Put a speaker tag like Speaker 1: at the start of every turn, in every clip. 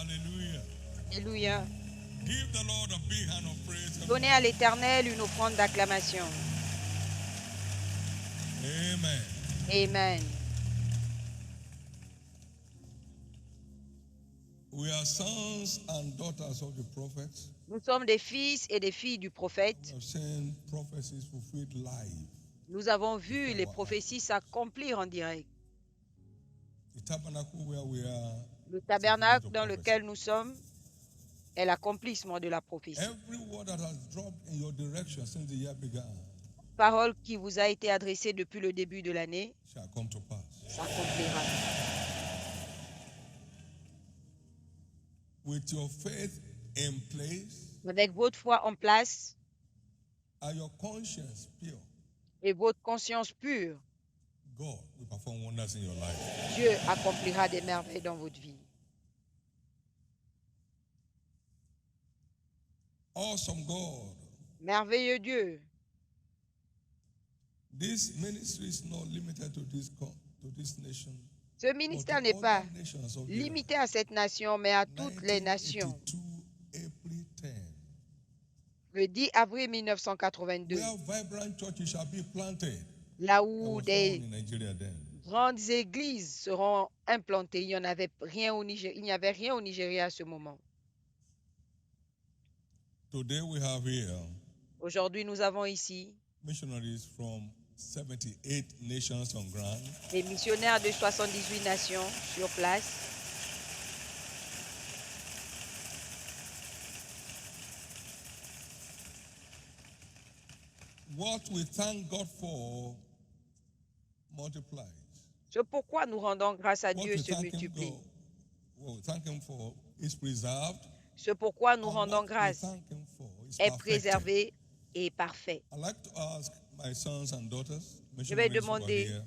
Speaker 1: Hallelujah.
Speaker 2: Alléluia.
Speaker 1: Give the Lord a big hand of praise.
Speaker 2: Donnez à l'Éternel une offrande d'acclamation.
Speaker 1: Amen.
Speaker 2: Amen.
Speaker 1: We are sons and daughters of the prophets.
Speaker 2: Nous sommes des fils et des filles du prophète.
Speaker 1: We have seen prophecies fulfilled live.
Speaker 2: Nous avons vu les prophéties s'accomplir en direct.
Speaker 1: The tabernacle where we are,
Speaker 2: Le tabernacle dans lequel nous sommes est l'accomplissement de la prophétie.
Speaker 1: every word that has dropped in your direction since the year began
Speaker 2: Parole qui vous a été adressée depuis le début de l'année
Speaker 1: shall come to pass.
Speaker 2: s'accomplira.
Speaker 1: With your faith in place
Speaker 2: Avec votre foi en place
Speaker 1: and your conscience pure,
Speaker 2: et votre conscience pure,
Speaker 1: God will perform wonders in your life.
Speaker 2: Dieu accomplira des merveilles dans votre vie.
Speaker 1: Awesome God.
Speaker 2: Merveilleux Dieu.
Speaker 1: This ministry is not limited to this nation.
Speaker 2: Ce ministère n'est pas limité à cette nation, mais à toutes les nations.
Speaker 1: 1982, April 10.
Speaker 2: Le 10 avril 1982,
Speaker 1: Where vibrant churches shall be planted.
Speaker 2: là
Speaker 1: There
Speaker 2: où
Speaker 1: was
Speaker 2: des
Speaker 1: none in Nigeria then.
Speaker 2: grandes églises seront implantées. Il n'y avait rien au Nigeria à ce moment.
Speaker 1: Today we have here
Speaker 2: Aujourd'hui, nous avons ici
Speaker 1: missionaries from 78 nations on ground.
Speaker 2: des missionnaires de 78 nations sur place.
Speaker 1: What we thank God for multiplies.
Speaker 2: Ce pourquoi nous rendons grâce à
Speaker 1: What
Speaker 2: Dieu
Speaker 1: we
Speaker 2: se
Speaker 1: thank Him
Speaker 2: multiplie.
Speaker 1: what we thank Him for is preserved.
Speaker 2: Ce pourquoi nous
Speaker 1: And
Speaker 2: rendons
Speaker 1: what we
Speaker 2: grâce
Speaker 1: thank Him for is
Speaker 2: est
Speaker 1: perfected.
Speaker 2: préservé et parfait.
Speaker 1: I'd like to ask my sons and daughters,
Speaker 2: Je vais
Speaker 1: missionaries who are
Speaker 2: demander
Speaker 1: here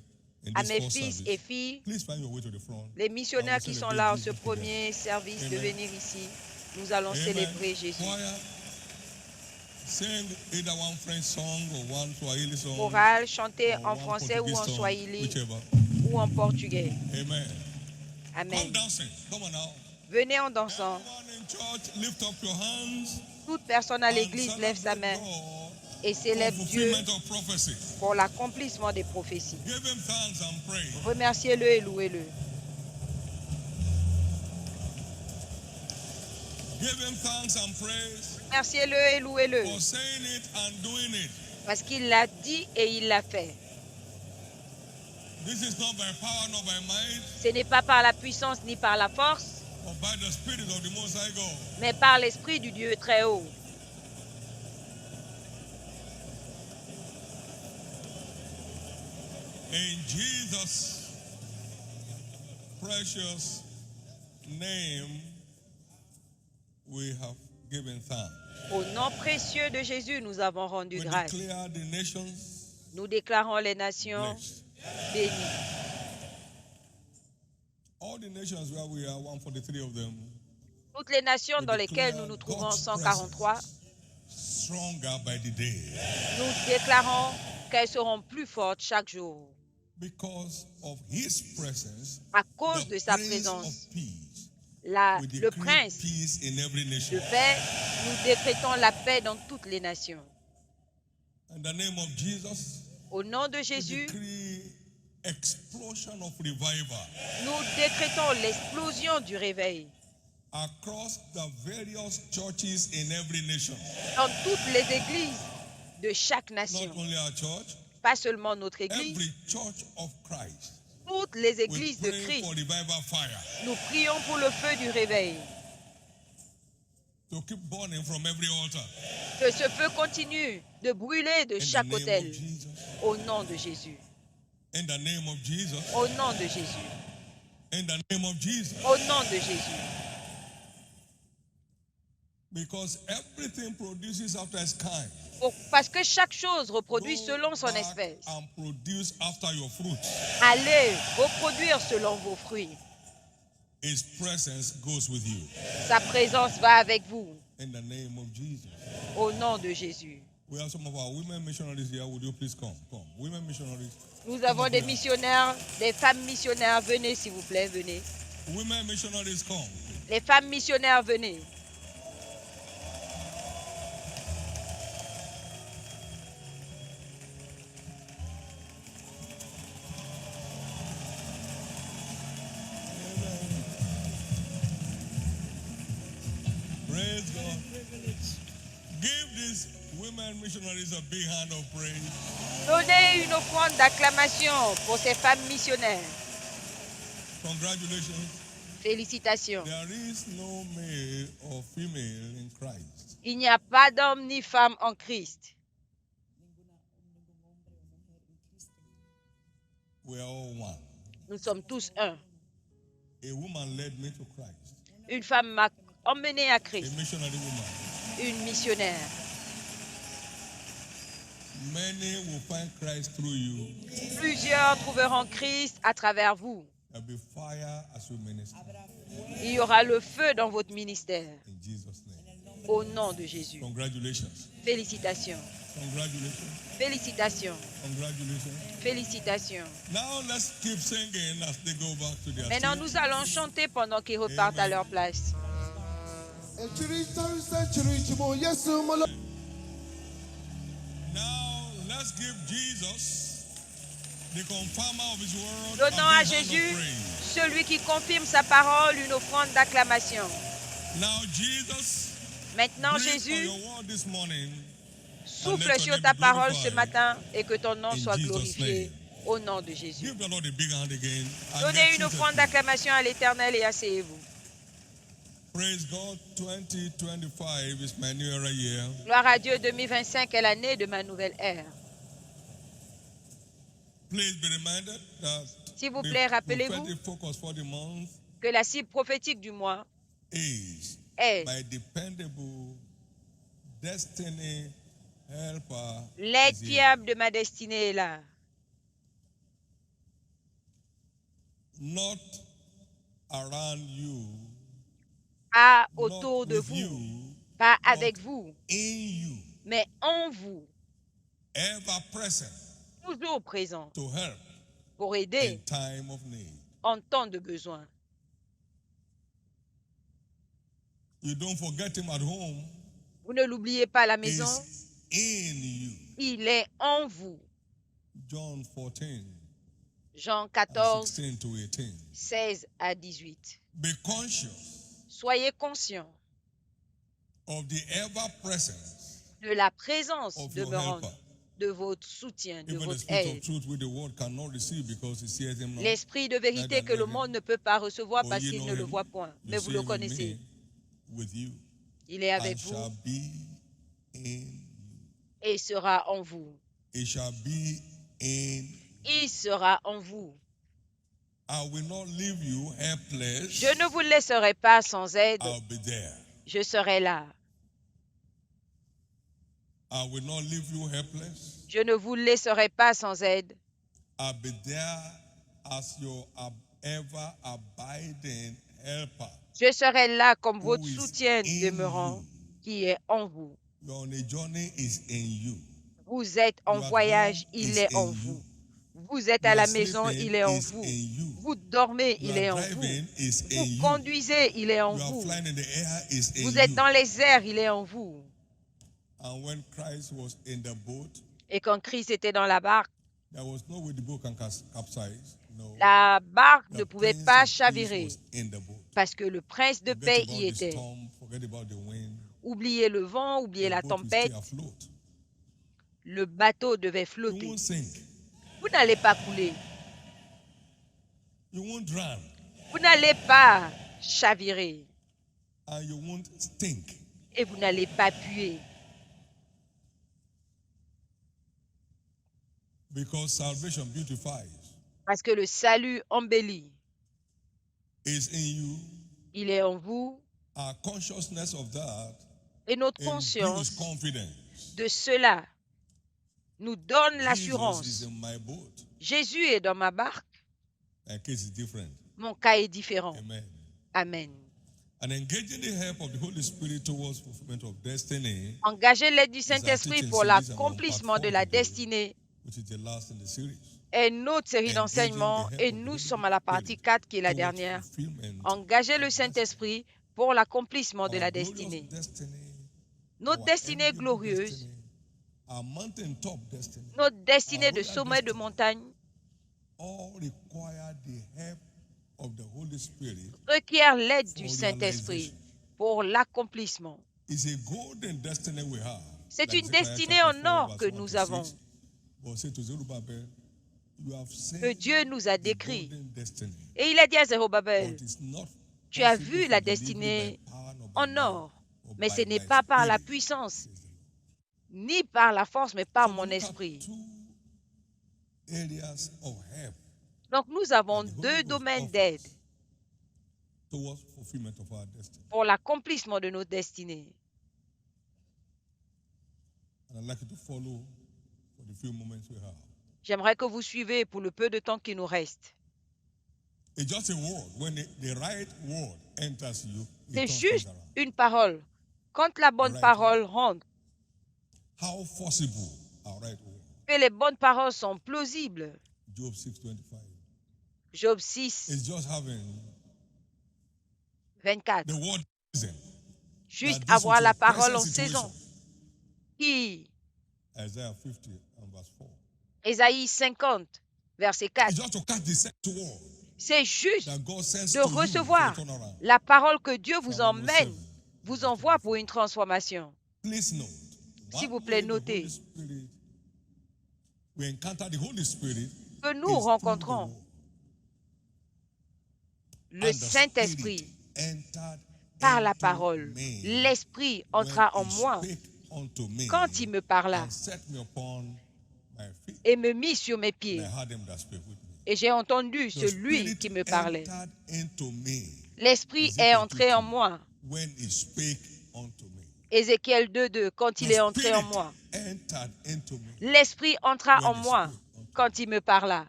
Speaker 1: in
Speaker 2: à
Speaker 1: this
Speaker 2: mes
Speaker 1: first
Speaker 2: fils
Speaker 1: service,
Speaker 2: et filles,
Speaker 1: please find your way to the front.
Speaker 2: les missionnaires
Speaker 1: I will
Speaker 2: qui sont
Speaker 1: celebrate
Speaker 2: là en
Speaker 1: Jesus
Speaker 2: ce
Speaker 1: together.
Speaker 2: premier service, de
Speaker 1: Amen.
Speaker 2: venir ici. Nous allons
Speaker 1: Amen.
Speaker 2: célébrer Jésus.
Speaker 1: Choir, sing either one French song or one Swahili song.
Speaker 2: Chorale, chanter
Speaker 1: or
Speaker 2: en
Speaker 1: one
Speaker 2: français ou
Speaker 1: Portuguese
Speaker 2: en
Speaker 1: song,
Speaker 2: swahili
Speaker 1: whichever.
Speaker 2: ou en portugais.
Speaker 1: Amen.
Speaker 2: Amen.
Speaker 1: Come dancing. Come on now.
Speaker 2: Venez en dansant.
Speaker 1: Everyone in church, lift up your hands
Speaker 2: Toute personne à
Speaker 1: and
Speaker 2: l'église lève sa
Speaker 1: celebrate
Speaker 2: main
Speaker 1: God
Speaker 2: et
Speaker 1: for
Speaker 2: célèbre Dieu
Speaker 1: fulfillment of prophecy.
Speaker 2: pour l'accomplissement des prophéties.
Speaker 1: Give Him thanks and praise.
Speaker 2: Remerciez-le et louez-le.
Speaker 1: Give Him thanks and praise
Speaker 2: Remerciez-le et louez-le
Speaker 1: for saying it and doing it.
Speaker 2: parce qu'il l'a dit et il l'a fait.
Speaker 1: This is not by power, not by might,
Speaker 2: Ce n'est pas par la puissance ni par la force,
Speaker 1: but by the Spirit of the Most High God.
Speaker 2: mais par l'Esprit du Dieu très haut.
Speaker 1: In Jesus' precious name, we have given thanks.
Speaker 2: Au nom précieux de Jésus, nous avons rendu
Speaker 1: We
Speaker 2: grâce.
Speaker 1: declare the nations
Speaker 2: Nous déclarons les nations
Speaker 1: blessed.
Speaker 2: bénies.
Speaker 1: All the nations where we are, 143 of them,
Speaker 2: Toutes les nations
Speaker 1: we
Speaker 2: dans lesquelles
Speaker 1: declare
Speaker 2: nous nous trouvons,
Speaker 1: God's
Speaker 2: 143,
Speaker 1: presence stronger by the day.
Speaker 2: nous déclarons qu'elles seront plus fortes chaque jour.
Speaker 1: Because of His presence,
Speaker 2: À cause
Speaker 1: the
Speaker 2: de sa
Speaker 1: Prince
Speaker 2: présence,
Speaker 1: of Peace,
Speaker 2: le
Speaker 1: we decree
Speaker 2: prince
Speaker 1: peace in every nation.
Speaker 2: de paix, nous décrétons la paix dans toutes les nations.
Speaker 1: In the name of Jesus,
Speaker 2: Au nom de
Speaker 1: we
Speaker 2: Jésus,
Speaker 1: decree explosion of revival
Speaker 2: nous décrétons l'explosion du réveil
Speaker 1: across the various churches in every nation.
Speaker 2: dans toutes les églises de chaque nation.
Speaker 1: Not only our church,
Speaker 2: Pas seulement notre église,
Speaker 1: every church of Christ.
Speaker 2: toutes les
Speaker 1: We
Speaker 2: églises de
Speaker 1: pray
Speaker 2: Christ.
Speaker 1: for revival fire
Speaker 2: Nous prions pour le feu du réveil.
Speaker 1: to keep burning from every altar.
Speaker 2: Que ce feu continue de brûler de
Speaker 1: In the
Speaker 2: chaque
Speaker 1: name
Speaker 2: autel.
Speaker 1: of Jesus.
Speaker 2: Au nom de Jésus.
Speaker 1: In the name of Jesus.
Speaker 2: Au nom de Jésus.
Speaker 1: In the name of Jesus.
Speaker 2: Au nom de Jésus.
Speaker 1: Because everything produces after its kind.
Speaker 2: Parce que chaque chose reproduit
Speaker 1: Go
Speaker 2: selon son
Speaker 1: back
Speaker 2: espèce.
Speaker 1: and produce after your fruit.
Speaker 2: Allez reproduire selon vos fruits.
Speaker 1: His presence goes with you.
Speaker 2: Sa présence va avec vous.
Speaker 1: In the name of Jesus.
Speaker 2: Au nom de Jésus.
Speaker 1: We have some of our women missionaries here. Would you please come? Come. Women missionaries.
Speaker 2: Nous avons des missionnaires, des femmes missionnaires. Venez s'il vous plaît, venez.
Speaker 1: Women missionaries, come.
Speaker 2: Les femmes missionnaires, venez.
Speaker 1: Praise God. Give these women missionaries a big hand of praise.
Speaker 2: Donnez une offrande d'acclamation pour ces femmes missionnaires.
Speaker 1: Congratulations.
Speaker 2: Félicitations.
Speaker 1: There is no male or female in Christ.
Speaker 2: Il n'y a pas d'homme ni femme en Christ.
Speaker 1: We are all one.
Speaker 2: Nous sommes tous un.
Speaker 1: A woman led me to Christ.
Speaker 2: Une femme m'a emmené à
Speaker 1: A
Speaker 2: Christ.
Speaker 1: missionary woman.
Speaker 2: Une missionnaire.
Speaker 1: Many will find Christ through you.
Speaker 2: Plusieurs trouveront Christ à travers vous.
Speaker 1: There'll be fire as you minister.
Speaker 2: Il y aura le feu dans votre ministère.
Speaker 1: In Jesus' name.
Speaker 2: Au nom de Jésus.
Speaker 1: Congratulations.
Speaker 2: Félicitations.
Speaker 1: Congratulations.
Speaker 2: Félicitations.
Speaker 1: Congratulations.
Speaker 2: Félicitations.
Speaker 1: Now let's keep singing as they go back to their
Speaker 2: Maintenant,
Speaker 1: seat.
Speaker 2: nous allons chanter pendant qu'ils repartent à leur place.
Speaker 1: Now let's give Jesus, the confirmer of his word,
Speaker 2: Donnons
Speaker 1: a
Speaker 2: à
Speaker 1: big hand of
Speaker 2: Jésus,
Speaker 1: praise.
Speaker 2: celui qui confirme sa parole, une offrande d'acclamation.
Speaker 1: Now Jesus,
Speaker 2: Maintenant,
Speaker 1: breathe on
Speaker 2: Jésus,
Speaker 1: your word this morning.
Speaker 2: souffle sur ta parole ce matin et que ton nom
Speaker 1: In
Speaker 2: soit
Speaker 1: Jesus'
Speaker 2: glorifié.
Speaker 1: name.
Speaker 2: Au nom de Jésus.
Speaker 1: Give the Lord a big hand again. and
Speaker 2: Donnez
Speaker 1: get
Speaker 2: une
Speaker 1: seated,
Speaker 2: offrande
Speaker 1: please.
Speaker 2: d'acclamation à l'Éternel et asseyez-vous.
Speaker 1: Praise God. 2025 is my new era year.
Speaker 2: Gloire à Dieu, 2025 est l'année de ma nouvelle ère.
Speaker 1: Please be reminded that
Speaker 2: S'il vous
Speaker 1: the
Speaker 2: plaît, rappelez-vous
Speaker 1: prophetic focus for the month
Speaker 2: que la cible prophétique du mois
Speaker 1: is
Speaker 2: est
Speaker 1: my dependable destiny helper.
Speaker 2: l'aide
Speaker 1: is here.
Speaker 2: fiable de ma destinée est là.
Speaker 1: Not around you,
Speaker 2: Pas
Speaker 1: not
Speaker 2: autour de
Speaker 1: with
Speaker 2: vous,
Speaker 1: you,
Speaker 2: pas
Speaker 1: but
Speaker 2: avec vous,
Speaker 1: in you,
Speaker 2: mais en vous,
Speaker 1: ever present
Speaker 2: toujours présent
Speaker 1: to help
Speaker 2: pour
Speaker 1: in
Speaker 2: aider
Speaker 1: time of need.
Speaker 2: en temps de besoin.
Speaker 1: You don't forget him at home.
Speaker 2: Vous ne l'oubliez pas à la maison,
Speaker 1: He's in you.
Speaker 2: il est en vous.
Speaker 1: John 14,
Speaker 2: Jean
Speaker 1: and
Speaker 2: 14,
Speaker 1: 16 to 18.
Speaker 2: 16 à 18.
Speaker 1: Be conscious
Speaker 2: Soyez conscients
Speaker 1: of the ever presence
Speaker 2: de la présence
Speaker 1: of your
Speaker 2: demeurante
Speaker 1: helper.
Speaker 2: de votre soutien, de
Speaker 1: Even the
Speaker 2: votre
Speaker 1: spirit of
Speaker 2: aide.
Speaker 1: truth with the world cannot receive because it sees him not.
Speaker 2: L'esprit de vérité que le monde ne peut pas recevoir
Speaker 1: For
Speaker 2: parce
Speaker 1: ye
Speaker 2: qu'il
Speaker 1: know
Speaker 2: ne le
Speaker 1: him,
Speaker 2: voit point.
Speaker 1: you
Speaker 2: Mais vous
Speaker 1: see
Speaker 2: le
Speaker 1: him in
Speaker 2: connaissez.
Speaker 1: me, with you,
Speaker 2: Il est avec
Speaker 1: and
Speaker 2: vous
Speaker 1: shall be in you.
Speaker 2: et sera en vous.
Speaker 1: It shall be in.
Speaker 2: Il sera en vous.
Speaker 1: I will not leave you helpless.
Speaker 2: Je ne vous laisserai pas sans aide.
Speaker 1: I'll be there.
Speaker 2: Je serai là.
Speaker 1: I will not leave you helpless.
Speaker 2: Je ne vous laisserai pas sans aide.
Speaker 1: I'll be there as your ever abiding helper.
Speaker 2: Je serai là comme
Speaker 1: Who
Speaker 2: votre
Speaker 1: is
Speaker 2: soutien
Speaker 1: in
Speaker 2: demeurant
Speaker 1: you.
Speaker 2: qui est en vous.
Speaker 1: You're on a journey is in you.
Speaker 2: Vous êtes en
Speaker 1: You are
Speaker 2: voyage,
Speaker 1: home
Speaker 2: il
Speaker 1: is
Speaker 2: est en
Speaker 1: in
Speaker 2: vous.
Speaker 1: you.
Speaker 2: Vous êtes
Speaker 1: You
Speaker 2: à la
Speaker 1: are
Speaker 2: maison,
Speaker 1: sleeping
Speaker 2: il est en
Speaker 1: is
Speaker 2: vous.
Speaker 1: in you.
Speaker 2: Vous dormez,
Speaker 1: You
Speaker 2: il
Speaker 1: are
Speaker 2: est en
Speaker 1: driving
Speaker 2: vous.
Speaker 1: is in
Speaker 2: Vous
Speaker 1: you.
Speaker 2: conduisez, il est en
Speaker 1: You are
Speaker 2: vous.
Speaker 1: flying in the air is in
Speaker 2: Vous êtes
Speaker 1: you.
Speaker 2: dans les airs, il est en vous.
Speaker 1: And when Christ was in the boat,
Speaker 2: Et quand Christ était dans la barque,
Speaker 1: there was no way the boat can capsize. No.
Speaker 2: la barque
Speaker 1: The
Speaker 2: ne pouvait
Speaker 1: Prince
Speaker 2: pas
Speaker 1: of Peace
Speaker 2: chavirer
Speaker 1: was in the boat.
Speaker 2: parce que le prince de
Speaker 1: Forget
Speaker 2: paix
Speaker 1: about
Speaker 2: y
Speaker 1: the
Speaker 2: était.
Speaker 1: storm, forget about the wind.
Speaker 2: Oubliez le vent, oubliez
Speaker 1: The
Speaker 2: la
Speaker 1: boat will
Speaker 2: tempête,
Speaker 1: stay afloat.
Speaker 2: le bateau devait
Speaker 1: You
Speaker 2: flotter.
Speaker 1: won't sink.
Speaker 2: Vous n'allez pas couler,
Speaker 1: You won't drown.
Speaker 2: vous n'allez pas chavirer
Speaker 1: And you won't stink.
Speaker 2: et vous n'allez pas puer.
Speaker 1: Because salvation beautifies.
Speaker 2: Parce que le salut embellit.
Speaker 1: Is in you.
Speaker 2: Il est en vous
Speaker 1: Our consciousness of that
Speaker 2: et notre
Speaker 1: imbues
Speaker 2: conscience
Speaker 1: confidence.
Speaker 2: de cela nous donne
Speaker 1: Jesus
Speaker 2: l'assurance.
Speaker 1: is in my boat.
Speaker 2: Jésus est dans ma barque,
Speaker 1: My case is different.
Speaker 2: mon cas est différent.
Speaker 1: Amen.
Speaker 2: Amen.
Speaker 1: And engaging the help of the Holy Spirit towards fulfillment of destiny,
Speaker 2: Engagez l'aide du
Speaker 1: our
Speaker 2: Saint-Esprit
Speaker 1: teaching
Speaker 2: pour
Speaker 1: series and
Speaker 2: l'accomplissement de
Speaker 1: on
Speaker 2: la
Speaker 1: part four
Speaker 2: destinée
Speaker 1: which is the last in the series.
Speaker 2: est notre série
Speaker 1: Engaging
Speaker 2: d'enseignements
Speaker 1: the help
Speaker 2: et
Speaker 1: of the
Speaker 2: nous
Speaker 1: Holy
Speaker 2: sommes à la partie
Speaker 1: Spirit
Speaker 2: 4 qui est la
Speaker 1: towards
Speaker 2: dernière.
Speaker 1: fulfillment
Speaker 2: Engagez le
Speaker 1: of destiny.
Speaker 2: Saint-Esprit pour l'accomplissement de
Speaker 1: our
Speaker 2: la
Speaker 1: glorious
Speaker 2: destinée.
Speaker 1: destiny,
Speaker 2: Notre
Speaker 1: our
Speaker 2: destinée
Speaker 1: enviable
Speaker 2: glorieuse,
Speaker 1: destiny, our mountaintop destiny,
Speaker 2: notre destinée
Speaker 1: our
Speaker 2: de
Speaker 1: royal
Speaker 2: sommet de
Speaker 1: destiny,
Speaker 2: montagne
Speaker 1: all require the help of the Holy Spirit
Speaker 2: requiert l'aide
Speaker 1: for
Speaker 2: du Saint-Esprit
Speaker 1: realization.
Speaker 2: pour l'accomplissement.
Speaker 1: It's a golden destiny we have.
Speaker 2: C'est
Speaker 1: Like
Speaker 2: une
Speaker 1: Zechariah
Speaker 2: destinée
Speaker 1: chapter
Speaker 2: en
Speaker 1: 4,
Speaker 2: or
Speaker 1: verse
Speaker 2: que
Speaker 1: 1
Speaker 2: nous
Speaker 1: to 6.
Speaker 2: avons,
Speaker 1: But say to Zerubbabel, you have
Speaker 2: que
Speaker 1: seen
Speaker 2: Dieu nous a
Speaker 1: the
Speaker 2: décrit.
Speaker 1: golden destiny,
Speaker 2: Et il a dit à
Speaker 1: but
Speaker 2: Zérubabel,
Speaker 1: it's not
Speaker 2: tu as
Speaker 1: possible
Speaker 2: vu
Speaker 1: for
Speaker 2: la
Speaker 1: delivery by
Speaker 2: destinée
Speaker 1: power nor by
Speaker 2: en
Speaker 1: might,
Speaker 2: or,
Speaker 1: but
Speaker 2: mais ce
Speaker 1: by
Speaker 2: n'est
Speaker 1: my
Speaker 2: pas par la
Speaker 1: spirit,
Speaker 2: puissance,
Speaker 1: says the Lord.
Speaker 2: ni par la force, mais par
Speaker 1: So we
Speaker 2: mon
Speaker 1: look at
Speaker 2: esprit.
Speaker 1: two areas of help
Speaker 2: Donc nous avons
Speaker 1: that the Holy
Speaker 2: deux
Speaker 1: Ghost
Speaker 2: domaines
Speaker 1: offers
Speaker 2: d'aide
Speaker 1: towards fulfillment of our destiny.
Speaker 2: pour l'accomplissement de notre destinée.
Speaker 1: And I'd like you to follow for the few moments we have.
Speaker 2: J'aimerais que vous suivez pour le peu de temps qui nous reste.
Speaker 1: It's just a word. When the right word enters you, it
Speaker 2: C'est
Speaker 1: turns
Speaker 2: juste
Speaker 1: things around.
Speaker 2: une parole. Quand la bonne
Speaker 1: right
Speaker 2: parole rentre,
Speaker 1: How forcible our right word?
Speaker 2: que les bonnes paroles sont plausibles.
Speaker 1: Job 6:25.
Speaker 2: Job 6,
Speaker 1: It's just having
Speaker 2: 24.
Speaker 1: the word present.
Speaker 2: Juste
Speaker 1: That this
Speaker 2: avoir
Speaker 1: with
Speaker 2: la
Speaker 1: your
Speaker 2: parole
Speaker 1: present
Speaker 2: en saison.
Speaker 1: situation.
Speaker 2: Qui,
Speaker 1: Isaiah 50 and verse 4.
Speaker 2: Ésaïe 50, verset 4.
Speaker 1: It's just to catch the sent word
Speaker 2: C'est juste
Speaker 1: that God sends
Speaker 2: de
Speaker 1: to you for a
Speaker 2: recevoir
Speaker 1: turnaround.
Speaker 2: la parole que Dieu vous
Speaker 1: Psalm 107,
Speaker 2: emmène, vous envoie pour une transformation.
Speaker 1: Please note,
Speaker 2: S'il
Speaker 1: one
Speaker 2: vous plaît,
Speaker 1: way the Holy
Speaker 2: notez
Speaker 1: Spirit, we encounter the Holy Spirit
Speaker 2: que nous
Speaker 1: is through the
Speaker 2: rencontrons
Speaker 1: word.
Speaker 2: le
Speaker 1: And the
Speaker 2: Saint-Esprit
Speaker 1: Spirit entered
Speaker 2: par la
Speaker 1: into
Speaker 2: parole.
Speaker 1: me
Speaker 2: L'Esprit
Speaker 1: when
Speaker 2: entra en
Speaker 1: he
Speaker 2: moi
Speaker 1: spake unto me
Speaker 2: quand il me parla
Speaker 1: and set me upon my feet.
Speaker 2: et me mit sur mes
Speaker 1: And
Speaker 2: pieds.
Speaker 1: I heard him that spake with me.
Speaker 2: Et j'ai entendu
Speaker 1: The
Speaker 2: celui
Speaker 1: Spirit
Speaker 2: qui me parlait.
Speaker 1: entered into me.
Speaker 2: L'Esprit est
Speaker 1: Ezekiel
Speaker 2: entré en
Speaker 1: 2:2,
Speaker 2: moi.
Speaker 1: when he spake unto me.
Speaker 2: Ézéchiel 2:2, quand il
Speaker 1: The
Speaker 2: est entré en
Speaker 1: Spirit
Speaker 2: moi.
Speaker 1: entered into me.
Speaker 2: L'Esprit entra
Speaker 1: When
Speaker 2: en
Speaker 1: he
Speaker 2: moi
Speaker 1: spoke unto
Speaker 2: quand il me parla.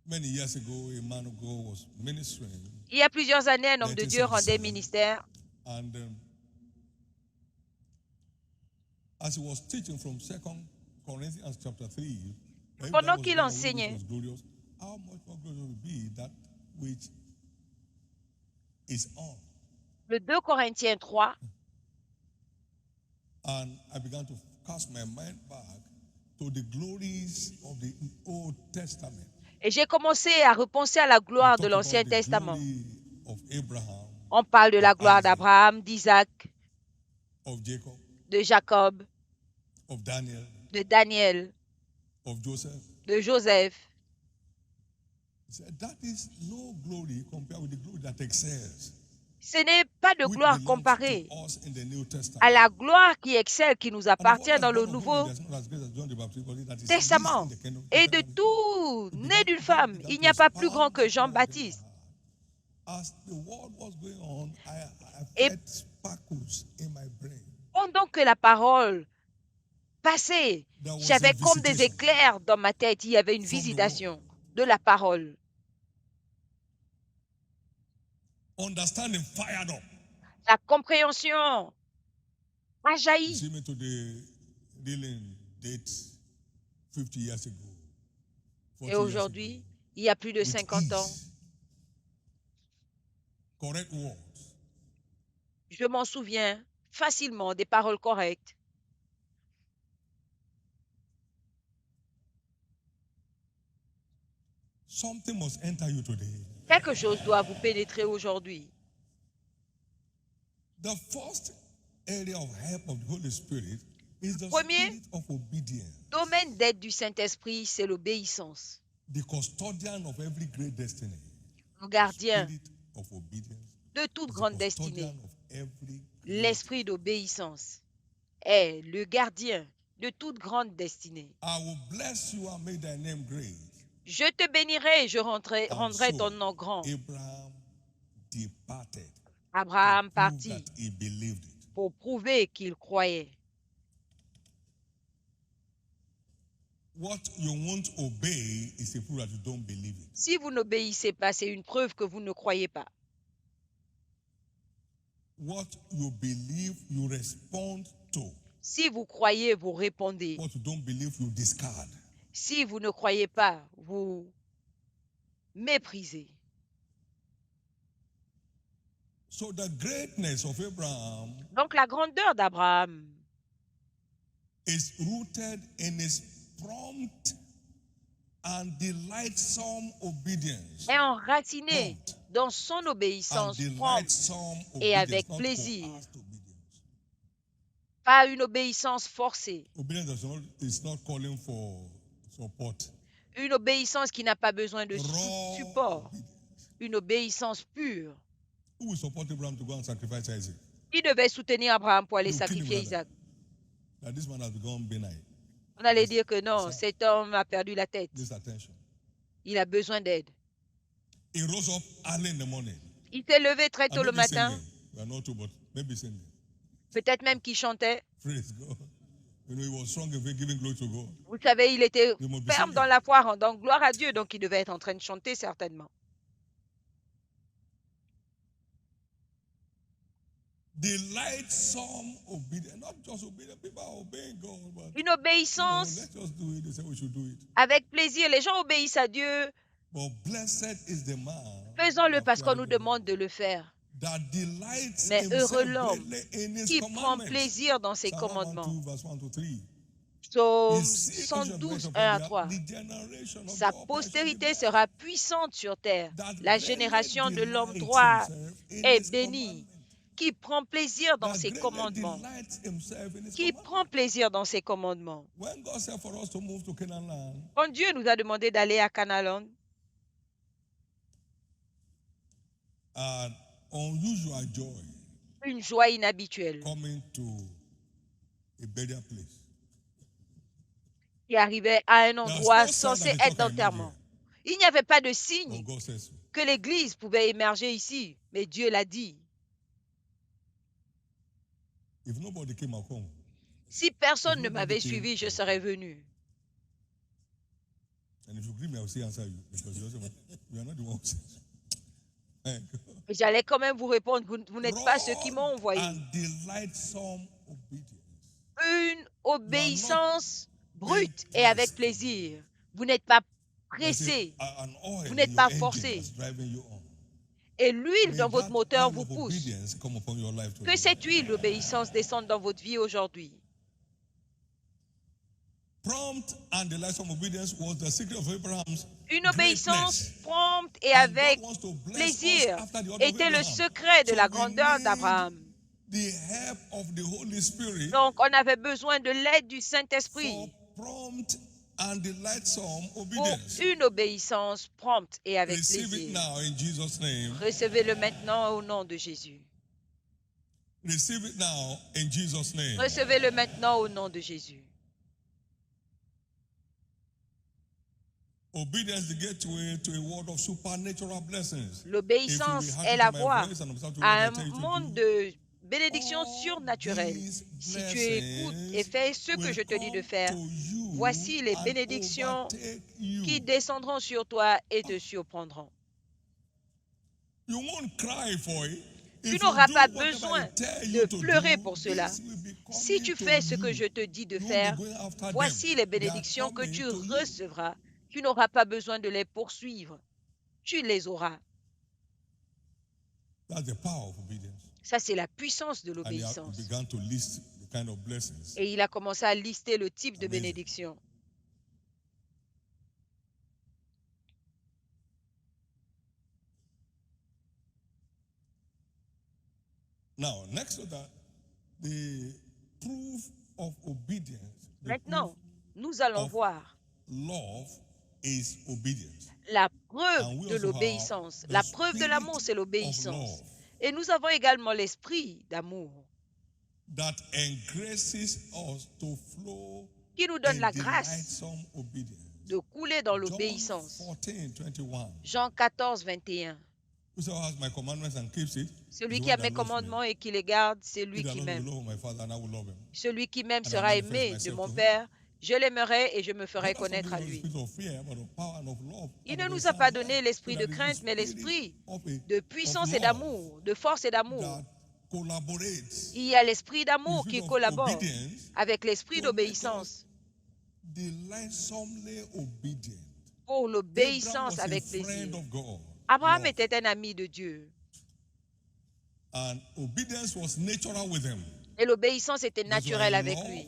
Speaker 1: Many years ago, a man of God was ministering,
Speaker 2: Il y a plusieurs années, un homme de Dieu rendait
Speaker 1: 1977,
Speaker 2: ministère.
Speaker 1: and as he was teaching from 2 Corinthians chapter 3, if that
Speaker 2: Pendant
Speaker 1: was
Speaker 2: qu'il
Speaker 1: when the Holy Ghost
Speaker 2: enseignait,
Speaker 1: was glorious, how much more glorious will be that which is on?
Speaker 2: le 2 Corinthiens 3,
Speaker 1: And I began to cast my mind back to the glories of the Old Testament.
Speaker 2: et j'ai commencé à repenser à la
Speaker 1: We
Speaker 2: gloire de
Speaker 1: talk
Speaker 2: l'Ancien
Speaker 1: about the
Speaker 2: Testament.
Speaker 1: glory of Abraham,
Speaker 2: On parle de la
Speaker 1: of
Speaker 2: gloire
Speaker 1: Isaac,
Speaker 2: d'Abraham, d'Isaac,
Speaker 1: of Jacob,
Speaker 2: de Jacob,
Speaker 1: of Daniel,
Speaker 2: de Daniel,
Speaker 1: of Joseph.
Speaker 2: de Joseph.
Speaker 1: He said, that is no glory compared with the glory that excels,
Speaker 2: Ce n'est pas de
Speaker 1: which
Speaker 2: gloire
Speaker 1: belongs
Speaker 2: comparée
Speaker 1: to us in the New Testament.
Speaker 2: à la gloire qui excelle, qui nous
Speaker 1: And of all
Speaker 2: appartient
Speaker 1: that's
Speaker 2: dans le
Speaker 1: born of women,
Speaker 2: Nouveau
Speaker 1: there's none as great as John the Baptist, but that is least
Speaker 2: Testament.
Speaker 1: in the kingdom.
Speaker 2: Et de tout né d'une femme, il n'y a pas plus grand que Jean-Baptiste.
Speaker 1: As the word was going on, I
Speaker 2: Et
Speaker 1: felt sparkles in my brain.
Speaker 2: pendant que la parole passait,
Speaker 1: There was a
Speaker 2: j'avais comme des
Speaker 1: visitation
Speaker 2: éclairs dans ma tête. Il y avait une
Speaker 1: from the word.
Speaker 2: visitation de la parole.
Speaker 1: Understanding fired up.
Speaker 2: La compréhension a
Speaker 1: You
Speaker 2: jailli.
Speaker 1: see me to the dealing date 50 years ago. 40
Speaker 2: Et
Speaker 1: years ago.
Speaker 2: aujourd'hui, il y a plus de
Speaker 1: With
Speaker 2: 50 ans,
Speaker 1: ease. Correct words.
Speaker 2: je m'en souviens facilement des paroles correctes.
Speaker 1: Something must enter you today.
Speaker 2: Quelque chose doit vous pénétrer aujourd'hui.
Speaker 1: The first area of help of the Holy Spirit is the
Speaker 2: Premier
Speaker 1: spirit of obedience,
Speaker 2: domaine d'aide du Saint-Esprit, c'est l'obéissance.
Speaker 1: the custodian of every great destiny.
Speaker 2: Le gardien
Speaker 1: Spirit of obedience
Speaker 2: de toute
Speaker 1: is the
Speaker 2: grande destinée,
Speaker 1: custodian of every great.
Speaker 2: l'esprit d'obéissance est le gardien de toute grande destinée.
Speaker 1: I will bless you and make thy name great.
Speaker 2: Je te bénirai et je rendrai
Speaker 1: And
Speaker 2: ton
Speaker 1: so
Speaker 2: nom grand.
Speaker 1: Abraham departed
Speaker 2: Abraham
Speaker 1: to prove
Speaker 2: partit
Speaker 1: that he believed it.
Speaker 2: pour prouver qu'il croyait.
Speaker 1: What you won't obey is a proof that you don't believe it.
Speaker 2: Si vous n'obéissez pas, c'est une preuve que vous ne croyez pas.
Speaker 1: What you believe, you respond to.
Speaker 2: Si vous croyez, vous répondez.
Speaker 1: What you don't believe, you discard.
Speaker 2: Si vous ne croyez pas, vous méprisez.
Speaker 1: So the greatness of Abraham
Speaker 2: Donc la grandeur d'Abraham
Speaker 1: is rooted in his prompt and delightsome obedience.
Speaker 2: est enraciné
Speaker 1: Prompt
Speaker 2: dans son
Speaker 1: and
Speaker 2: obéissance prompte
Speaker 1: delightsome
Speaker 2: et
Speaker 1: obedience,
Speaker 2: avec
Speaker 1: not
Speaker 2: plaisir,
Speaker 1: coerced obedience.
Speaker 2: pas une obéissance forcée,
Speaker 1: Obedience is not calling for support.
Speaker 2: une obéissance qui n'a pas besoin de
Speaker 1: Raw
Speaker 2: support,
Speaker 1: obedience.
Speaker 2: une obéissance pure.
Speaker 1: Who will support Abraham to go and sacrifice Isaac?
Speaker 2: Qui devait soutenir Abraham pour aller
Speaker 1: You kill him,
Speaker 2: sacrifier
Speaker 1: rather.
Speaker 2: Isaac?
Speaker 1: That this man has become benign.
Speaker 2: On allait dire que non, cet homme a perdu la tête.
Speaker 1: This attention.
Speaker 2: Il a besoin d'aide.
Speaker 1: He rose up early in the morning.
Speaker 2: Il s'est levé très
Speaker 1: And
Speaker 2: tôt le
Speaker 1: maybe
Speaker 2: matin,
Speaker 1: singing. We are not too, but maybe singing.
Speaker 2: peut-être même qu'il chantait.
Speaker 1: Praise God. You know, he was strong in faith, giving glory to God.
Speaker 2: Vous savez, il était
Speaker 1: He must be
Speaker 2: ferme
Speaker 1: singing.
Speaker 2: dans la foi, rendant gloire à Dieu, donc il devait être en train de chanter certainement.
Speaker 1: Delightsome obedience. Not just obedience. People are obeying God, but
Speaker 2: Une
Speaker 1: you know,
Speaker 2: obéissance
Speaker 1: let's just do it. They say we should do it.
Speaker 2: avec plaisir. Les gens obéissent à Dieu.
Speaker 1: But blessed is the man
Speaker 2: Faisons-le
Speaker 1: that
Speaker 2: parce qu'on
Speaker 1: feareth
Speaker 2: nous
Speaker 1: the Lord,
Speaker 2: demande de le faire.
Speaker 1: that delights
Speaker 2: Mais heureux
Speaker 1: himself
Speaker 2: l'homme
Speaker 1: greatly in his
Speaker 2: qui prend
Speaker 1: commandments.
Speaker 2: plaisir dans ses
Speaker 1: Psalm
Speaker 2: commandements.
Speaker 1: 102, verse 1 to 3.
Speaker 2: Psaume
Speaker 1: His seed shall be
Speaker 2: 112,
Speaker 1: blessed
Speaker 2: 1 à
Speaker 1: upon the
Speaker 2: 3.
Speaker 1: earth. The generation of
Speaker 2: Sa
Speaker 1: the upright shall be
Speaker 2: postérité
Speaker 1: blessed.
Speaker 2: sera puissante sur terre.
Speaker 1: That
Speaker 2: La
Speaker 1: greatly
Speaker 2: génération de l'homme
Speaker 1: delights
Speaker 2: droit
Speaker 1: himself in
Speaker 2: est
Speaker 1: his
Speaker 2: bénie,
Speaker 1: commandments.
Speaker 2: qui prend plaisir dans
Speaker 1: That
Speaker 2: ses
Speaker 1: greatly
Speaker 2: commandements.
Speaker 1: delights himself in his
Speaker 2: Qui
Speaker 1: commandments.
Speaker 2: prend plaisir dans ses commandements.
Speaker 1: When God said for us to move to Canaan land,
Speaker 2: Quand Dieu nous a demandé d'aller à Canaan,
Speaker 1: an unusual joy
Speaker 2: une joie inhabituelle
Speaker 1: coming to a burial place.
Speaker 2: qui arrivait à un endroit
Speaker 1: no sign
Speaker 2: censé
Speaker 1: that the
Speaker 2: être
Speaker 1: church can
Speaker 2: d'enterrement. Il n'y avait pas de
Speaker 1: But
Speaker 2: signe
Speaker 1: God says so.
Speaker 2: que l'Église pouvait émerger ici, mais Dieu l'a dit.
Speaker 1: If nobody came at home,
Speaker 2: Si personne ne
Speaker 1: nobody
Speaker 2: m'avait
Speaker 1: came,
Speaker 2: suivi, je serais venu.
Speaker 1: and if you greet me, I will still answer you because you also, you are not the one who says. Thank God.
Speaker 2: Et j'allais quand même vous répondre, vous n'êtes pas ceux qui m'ont envoyé.
Speaker 1: And delightsome obedience.
Speaker 2: Une obéissance brute et avec plaisir. Vous n'êtes pas
Speaker 1: There's
Speaker 2: pressé
Speaker 1: an oil
Speaker 2: Vous
Speaker 1: in
Speaker 2: n'êtes
Speaker 1: your
Speaker 2: pas
Speaker 1: engine
Speaker 2: forcé.
Speaker 1: that's driving you on.
Speaker 2: et l'huile
Speaker 1: May
Speaker 2: dans votre
Speaker 1: that
Speaker 2: moteur
Speaker 1: oil
Speaker 2: vous
Speaker 1: of
Speaker 2: pousse.
Speaker 1: obedience come upon your life
Speaker 2: Que
Speaker 1: today.
Speaker 2: cette huile d'obéissance descende dans votre vie aujourd'hui.
Speaker 1: Prompt and delightsome obedience was the secret of Abraham's
Speaker 2: Une obéissance
Speaker 1: greatness.
Speaker 2: prompte et
Speaker 1: And
Speaker 2: avec
Speaker 1: God wants to bless
Speaker 2: plaisir
Speaker 1: us after the order of
Speaker 2: était le
Speaker 1: Abraham.
Speaker 2: secret de
Speaker 1: So
Speaker 2: la
Speaker 1: we
Speaker 2: grandeur
Speaker 1: need
Speaker 2: d'Abraham.
Speaker 1: the help of the Holy Spirit
Speaker 2: Donc, on avait besoin de l'aide du
Speaker 1: for
Speaker 2: Saint-Esprit
Speaker 1: prompt and delightsome
Speaker 2: pour
Speaker 1: obedience.
Speaker 2: une obéissance prompte et avec
Speaker 1: Receive it
Speaker 2: plaisir.
Speaker 1: now in Jesus' name.
Speaker 2: Recevez-le maintenant au nom de Jésus.
Speaker 1: Receive it now in Jesus' name.
Speaker 2: Recevez-le maintenant au nom de Jésus.
Speaker 1: Obedience is the gateway to a world of supernatural blessings.
Speaker 2: L'obéissance
Speaker 1: If you will
Speaker 2: est
Speaker 1: hearken
Speaker 2: la
Speaker 1: to my
Speaker 2: voie
Speaker 1: voice and observe to
Speaker 2: à
Speaker 1: what I
Speaker 2: un
Speaker 1: tell you to
Speaker 2: monde
Speaker 1: do,
Speaker 2: de bénédictions
Speaker 1: all
Speaker 2: surnaturelles.
Speaker 1: these
Speaker 2: Si tu écoutes et fais ce que
Speaker 1: will
Speaker 2: je te dis de
Speaker 1: come
Speaker 2: faire,
Speaker 1: to you
Speaker 2: voici les
Speaker 1: and
Speaker 2: bénédictions
Speaker 1: overtake you.
Speaker 2: qui descendront sur toi et te surprendront.
Speaker 1: You won't cry for it.
Speaker 2: Tu
Speaker 1: If
Speaker 2: n'auras
Speaker 1: you do
Speaker 2: pas
Speaker 1: whatever
Speaker 2: besoin
Speaker 1: I tell
Speaker 2: de
Speaker 1: you to
Speaker 2: pleurer
Speaker 1: do,
Speaker 2: pour cela.
Speaker 1: this will be
Speaker 2: Si
Speaker 1: coming
Speaker 2: tu
Speaker 1: to
Speaker 2: fais ce que
Speaker 1: you.
Speaker 2: je te dis de
Speaker 1: You won't
Speaker 2: faire,
Speaker 1: be going after them.
Speaker 2: voici les
Speaker 1: They are
Speaker 2: bénédictions que
Speaker 1: coming
Speaker 2: tu
Speaker 1: to you.
Speaker 2: recevras. Tu n'auras pas besoin de les poursuivre. Tu les auras.
Speaker 1: That's the power of obedience.
Speaker 2: Ça, c'est la puissance de
Speaker 1: And he
Speaker 2: l'obéissance.
Speaker 1: began to list the kind of blessings.
Speaker 2: Et il a commencé à lister le type de
Speaker 1: Amazing.
Speaker 2: bénédiction.
Speaker 1: Now, next to that, the proof of obedience, the
Speaker 2: Maintenant, nous allons
Speaker 1: of
Speaker 2: voir
Speaker 1: love is obedience.
Speaker 2: la
Speaker 1: And
Speaker 2: preuve
Speaker 1: we
Speaker 2: de
Speaker 1: also
Speaker 2: l'obéissance.
Speaker 1: have
Speaker 2: La
Speaker 1: the
Speaker 2: preuve de
Speaker 1: spirit
Speaker 2: l'amour, c'est
Speaker 1: of
Speaker 2: l'obéissance.
Speaker 1: love
Speaker 2: Et nous avons également l'esprit d'amour
Speaker 1: that engraces us to flow
Speaker 2: qui nous donne
Speaker 1: in
Speaker 2: la grâce
Speaker 1: delightsome obedience.
Speaker 2: de couler dans
Speaker 1: John
Speaker 2: l'obéissance.
Speaker 1: 14:21.
Speaker 2: Jean 14, 21.
Speaker 1: Whosoever has my commandments and keeps it,
Speaker 2: Celui
Speaker 1: is
Speaker 2: qui
Speaker 1: one
Speaker 2: a
Speaker 1: that
Speaker 2: mes
Speaker 1: loves me.
Speaker 2: commandements et qui les garde, c'est
Speaker 1: He
Speaker 2: lui
Speaker 1: that
Speaker 2: qui
Speaker 1: loves me
Speaker 2: m'aime.
Speaker 1: will love my Father, and I will love him.
Speaker 2: Celui qui m'aime
Speaker 1: And I
Speaker 2: sera
Speaker 1: manifest
Speaker 2: aimé de
Speaker 1: myself
Speaker 2: mon
Speaker 1: to him.
Speaker 2: Père. Je l'aimerai et je me ferai
Speaker 1: God has not
Speaker 2: connaître à
Speaker 1: given us
Speaker 2: lui.
Speaker 1: a spirit of fear, but of power and of love
Speaker 2: Il
Speaker 1: and
Speaker 2: ne
Speaker 1: of a
Speaker 2: nous a
Speaker 1: sound
Speaker 2: pas
Speaker 1: mind.
Speaker 2: donné l'esprit
Speaker 1: So
Speaker 2: de
Speaker 1: that it is
Speaker 2: crainte, mais
Speaker 1: the spirit
Speaker 2: l'esprit
Speaker 1: of
Speaker 2: de puissance et
Speaker 1: love
Speaker 2: d'amour, de force et d'amour.
Speaker 1: that collaborates
Speaker 2: Il y a l'esprit
Speaker 1: with
Speaker 2: d'amour
Speaker 1: the
Speaker 2: qui
Speaker 1: spirit of
Speaker 2: collabore
Speaker 1: obedience
Speaker 2: avec l'esprit
Speaker 1: to make
Speaker 2: d'obéissance
Speaker 1: us delightsomely obedient.
Speaker 2: pour
Speaker 1: Abraham
Speaker 2: l'obéissance
Speaker 1: was a
Speaker 2: avec
Speaker 1: friend
Speaker 2: plaisir.
Speaker 1: of God.
Speaker 2: Abraham
Speaker 1: Love.
Speaker 2: était un ami de Dieu.
Speaker 1: And obedience was natural with him.
Speaker 2: Et l'obéissance était
Speaker 1: That's why
Speaker 2: naturelle avec
Speaker 1: love,
Speaker 2: lui.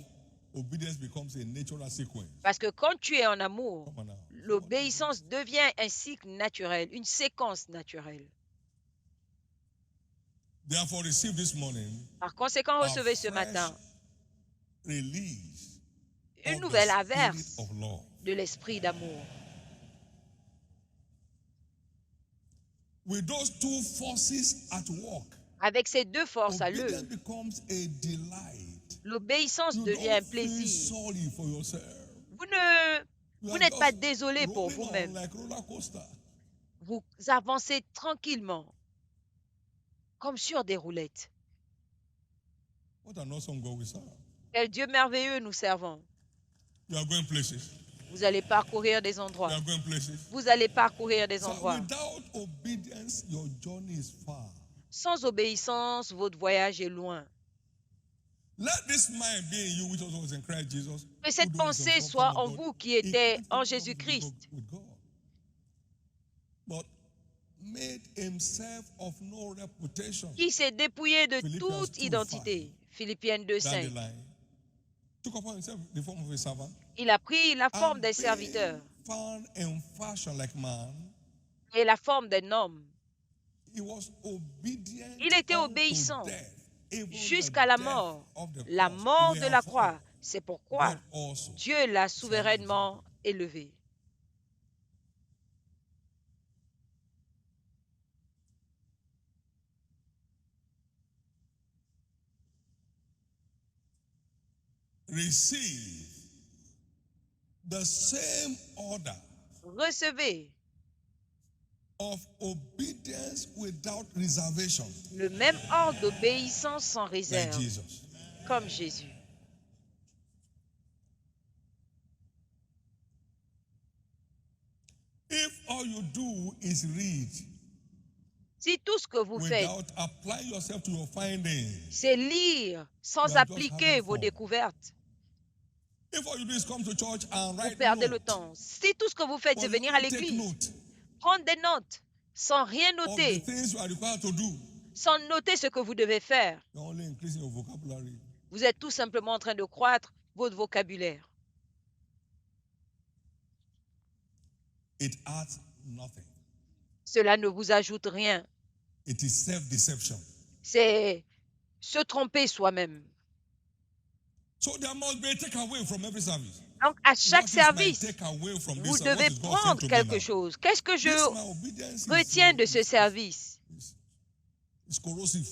Speaker 1: obedience becomes a natural sequence.
Speaker 2: Parce que quand tu es en amour,
Speaker 1: Come on now.
Speaker 2: l'obéissance devient un cycle naturel, une séquence naturelle.
Speaker 1: Therefore, receive this morning
Speaker 2: Par conséquent,
Speaker 1: a
Speaker 2: recevez ce
Speaker 1: fresh
Speaker 2: matin
Speaker 1: release
Speaker 2: une
Speaker 1: of
Speaker 2: nouvelle
Speaker 1: the spirit
Speaker 2: averse
Speaker 1: of love.
Speaker 2: de l'esprit d'amour.
Speaker 1: With those two forces at work,
Speaker 2: Avec ces deux forces à
Speaker 1: obedience
Speaker 2: l'œuvre,
Speaker 1: becomes a delight.
Speaker 2: l'obéissance
Speaker 1: You
Speaker 2: devient un
Speaker 1: don't feel
Speaker 2: plaisir.
Speaker 1: sorry for yourself.
Speaker 2: Vous
Speaker 1: You
Speaker 2: n'êtes
Speaker 1: are
Speaker 2: pas
Speaker 1: just
Speaker 2: désolé pour
Speaker 1: rolling on
Speaker 2: vous-même.
Speaker 1: like roller coaster.
Speaker 2: Vous avancez tranquillement, comme sur des roulettes.
Speaker 1: What an awesome God we serve.
Speaker 2: Quel Dieu merveilleux nous servons.
Speaker 1: You are going places.
Speaker 2: Vous allez parcourir des
Speaker 1: You
Speaker 2: endroits.
Speaker 1: are going places.
Speaker 2: Vous allez parcourir des
Speaker 1: So
Speaker 2: endroits.
Speaker 1: without obedience, your journey is far.
Speaker 2: Sans obéissance, votre voyage est loin.
Speaker 1: Let this mind be in you, which also was in Christ Jesus.
Speaker 2: Que cette
Speaker 1: who though he was
Speaker 2: pensée
Speaker 1: in
Speaker 2: soit
Speaker 1: form
Speaker 2: en
Speaker 1: of God,
Speaker 2: vous qui
Speaker 1: he
Speaker 2: était
Speaker 1: counted
Speaker 2: en
Speaker 1: not robbery
Speaker 2: Jésus-Christ,
Speaker 1: with God, but made himself of no reputation.
Speaker 2: qui s'est dépouillé de
Speaker 1: Philippians
Speaker 2: toute
Speaker 1: 2:5.
Speaker 2: identité. Philippiens
Speaker 1: Down
Speaker 2: 2,5.
Speaker 1: the line. Took upon himself the form of a servant.
Speaker 2: Il a pris la forme
Speaker 1: And
Speaker 2: d'un
Speaker 1: being
Speaker 2: serviteur
Speaker 1: found in fashion like man,
Speaker 2: et la forme d'un homme.
Speaker 1: he was obedient
Speaker 2: Il était
Speaker 1: unto
Speaker 2: obéissant
Speaker 1: death, even
Speaker 2: jusqu'à la
Speaker 1: the
Speaker 2: mort,
Speaker 1: death of the
Speaker 2: la
Speaker 1: cross.
Speaker 2: mort de la
Speaker 1: Wherefore,
Speaker 2: croix. C'est pourquoi
Speaker 1: God also
Speaker 2: Dieu l'a souverainement élevé.
Speaker 1: receive the same order
Speaker 2: Recevez
Speaker 1: of obedience without reservation
Speaker 2: le même ordre d'obéissance sans
Speaker 1: like
Speaker 2: réserve,
Speaker 1: Jesus.
Speaker 2: comme Jésus.
Speaker 1: If all you do is read
Speaker 2: Si tout ce que vous faites,
Speaker 1: without applying yourself to your findings,
Speaker 2: c'est lire sans
Speaker 1: You are just
Speaker 2: appliquer
Speaker 1: having
Speaker 2: vos
Speaker 1: fun.
Speaker 2: découvertes,
Speaker 1: if all you do is come to church and
Speaker 2: vous
Speaker 1: write
Speaker 2: perdez le
Speaker 1: notes,
Speaker 2: temps. Si tout ce que vous faites,
Speaker 1: but
Speaker 2: c'est
Speaker 1: you
Speaker 2: venir à
Speaker 1: don't take
Speaker 2: l'église,
Speaker 1: note
Speaker 2: prendre des notes, sans rien
Speaker 1: of the
Speaker 2: noter,
Speaker 1: things you are required to do,
Speaker 2: sans noter ce que vous devez faire,
Speaker 1: you're only increasing your vocabulary.
Speaker 2: vous êtes tout simplement en train de croître votre vocabulaire.
Speaker 1: It adds nothing.
Speaker 2: Cela ne vous ajoute rien.
Speaker 1: It is self-deception.
Speaker 2: C'est se tromper soi-même.
Speaker 1: So there must be a takeaway from every service.
Speaker 2: Donc, à chaque
Speaker 1: What is my
Speaker 2: service,
Speaker 1: takeaway from
Speaker 2: vous
Speaker 1: this? What
Speaker 2: devez
Speaker 1: is God saying
Speaker 2: prendre
Speaker 1: to me
Speaker 2: quelque
Speaker 1: now?
Speaker 2: chose. Qu'est-ce que
Speaker 1: This,
Speaker 2: je
Speaker 1: my obedience
Speaker 2: retiens de ce service?
Speaker 1: is corrosive.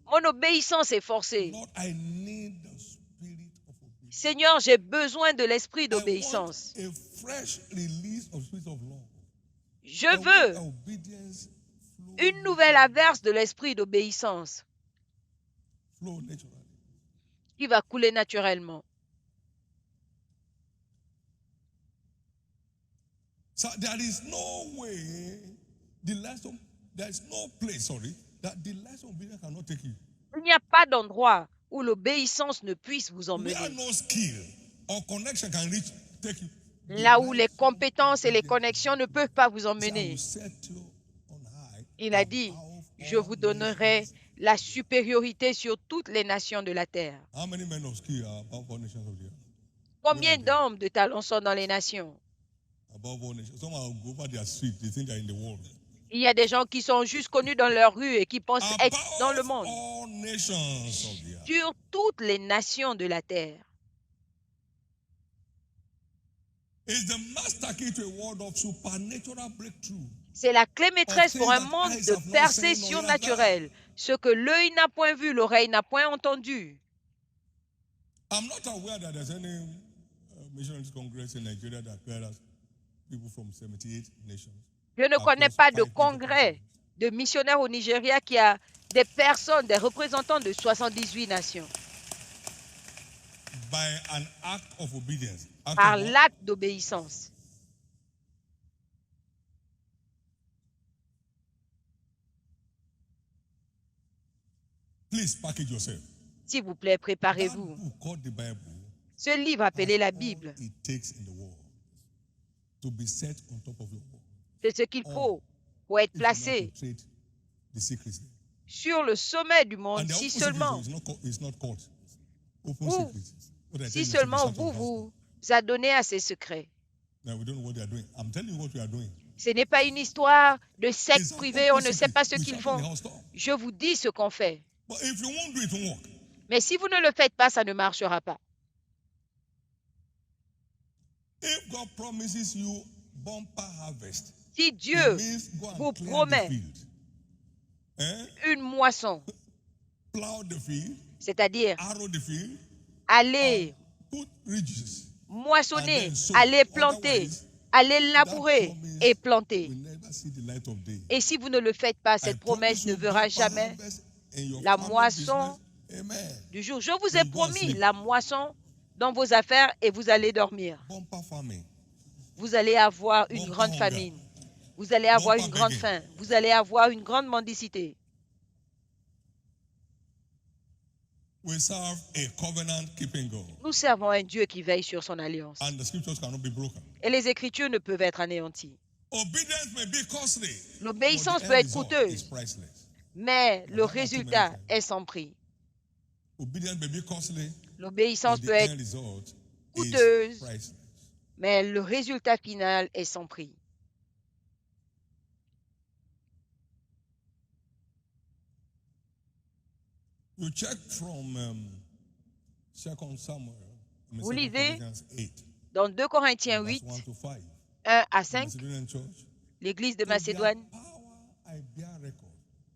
Speaker 2: Mon obéissance est forcée.
Speaker 1: Lord, I need the spirit of obedience.
Speaker 2: Seigneur, j'ai besoin de l'esprit
Speaker 1: I
Speaker 2: d'obéissance.
Speaker 1: want a fresh release of spirit of love.
Speaker 2: Je
Speaker 1: I want
Speaker 2: veux
Speaker 1: obedience flow,
Speaker 2: une nouvelle averse de l'esprit d'obéissance
Speaker 1: flow naturally.
Speaker 2: qui va couler naturellement.
Speaker 1: So there is no way there is no place, that the lesson of obedience cannot take you.
Speaker 2: Il n'y a pas d'endroit où l'obéissance ne puisse vous emmener.
Speaker 1: Where no skill or connection can take you.
Speaker 2: Là où les compétences et les connexions ne peuvent pas vous emmener. Il a dit, je vous donnerai la supériorité sur toutes les nations de la terre.
Speaker 1: How many men of skill are above all nations of the earth?
Speaker 2: Combien d'hommes de talent sont dans les nations?
Speaker 1: Above all nations. Some are go over their street, they think they are in the world.
Speaker 2: Il y a des gens qui sont juste connus dans leur rue et qui pensent être dans le monde.
Speaker 1: All nations of the earth.
Speaker 2: Sur toutes les nations de la terre.
Speaker 1: Is the master key to a world of supernatural breakthrough.
Speaker 2: C'est la clé maîtresse pour un monde de percée surnaturelle. Ce que l'œil n'a point vu, l'oreille n'a point entendu.
Speaker 1: I'm not aware that there's any missionaries congress in Nigeria that gathers people from 78 nations.
Speaker 2: Je ne connais pas de congrès de missionnaires au Nigeria qui a des personnes, des représentants de 78 nations.
Speaker 1: By an act of obedience.
Speaker 2: Par l'acte d'obéissance.
Speaker 1: Please package yourself.
Speaker 2: S'il vous plaît, préparez-vous. Ce livre appelé la Bible, c'est ce qu'il faut pour être placé sur le sommet du monde,
Speaker 1: And the
Speaker 2: si
Speaker 1: open
Speaker 2: seulement,
Speaker 1: secret is not called open
Speaker 2: Ou-
Speaker 1: secret. What I tell
Speaker 2: si
Speaker 1: you,
Speaker 2: seulement
Speaker 1: it's
Speaker 2: vous
Speaker 1: not
Speaker 2: vous adonnez à ces secrets.
Speaker 1: Now we don't know what they are doing. I'm telling you what we are doing.
Speaker 2: Ce n'est pas une histoire de secte
Speaker 1: It's an
Speaker 2: privée, on
Speaker 1: open
Speaker 2: ne sait
Speaker 1: secret.
Speaker 2: pas ce
Speaker 1: We
Speaker 2: qu'ils
Speaker 1: shall
Speaker 2: font.
Speaker 1: anyhow stop.
Speaker 2: Je vous dis ce qu'on fait.
Speaker 1: But if you won't do it, it won't work.
Speaker 2: Mais si vous ne le faites pas, ça ne marchera pas.
Speaker 1: If God promises you bumper harvest,
Speaker 2: Si
Speaker 1: it
Speaker 2: Dieu
Speaker 1: means go and
Speaker 2: vous
Speaker 1: clear the
Speaker 2: promet
Speaker 1: field.
Speaker 2: une moisson,
Speaker 1: Plow the field,
Speaker 2: c'est-à-dire
Speaker 1: arrow the field,
Speaker 2: aller
Speaker 1: put ridges.
Speaker 2: moissonner,
Speaker 1: And then sow.
Speaker 2: aller planter,
Speaker 1: Otherwise,
Speaker 2: aller labourer
Speaker 1: promise
Speaker 2: et planter.
Speaker 1: will never see the light of day.
Speaker 2: Et si vous ne le faites pas,
Speaker 1: I
Speaker 2: cette
Speaker 1: promise
Speaker 2: promesse ne
Speaker 1: you
Speaker 2: verra
Speaker 1: bumper
Speaker 2: jamais
Speaker 1: harvest in your
Speaker 2: la
Speaker 1: family
Speaker 2: moisson
Speaker 1: business. Amen.
Speaker 2: du jour. Je vous ai
Speaker 1: You go and
Speaker 2: promis
Speaker 1: sleep.
Speaker 2: la moisson dans vos affaires et vous allez dormir.
Speaker 1: Bumper farming.
Speaker 2: Vous allez avoir une
Speaker 1: Bumper
Speaker 2: grande
Speaker 1: hunger.
Speaker 2: famine. Vous allez avoir
Speaker 1: Bumper
Speaker 2: une grande
Speaker 1: begging.
Speaker 2: faim. Vous allez avoir une grande mendicité.
Speaker 1: We serve a covenant keeping God.
Speaker 2: Nous servons un Dieu qui veille sur son alliance.
Speaker 1: And the scriptures cannot be broken.
Speaker 2: Et les Écritures ne peuvent être anéanties.
Speaker 1: Obedience may be costly.
Speaker 2: L'obéissance
Speaker 1: but the
Speaker 2: peut
Speaker 1: end
Speaker 2: être
Speaker 1: result is
Speaker 2: coûteuse,
Speaker 1: priceless.
Speaker 2: mais le
Speaker 1: I've heard that too
Speaker 2: résultat
Speaker 1: many times.
Speaker 2: est sans prix.
Speaker 1: Obedience may be costly,
Speaker 2: L'obéissance
Speaker 1: but
Speaker 2: peut
Speaker 1: the
Speaker 2: être
Speaker 1: end result
Speaker 2: coûteuse.
Speaker 1: is priceless.
Speaker 2: Mais le résultat final est sans prix.
Speaker 1: You check from 2 Samuel,
Speaker 2: Vous
Speaker 1: 2
Speaker 2: lisez
Speaker 1: Corinthians 8,
Speaker 2: dans 2 Corinthiens
Speaker 1: verse
Speaker 2: 8,
Speaker 1: 1 to 5.
Speaker 2: 1 à
Speaker 1: The
Speaker 2: 5,
Speaker 1: Macedonian church.
Speaker 2: l'Église de
Speaker 1: To their
Speaker 2: Macédoine,
Speaker 1: power I bear record.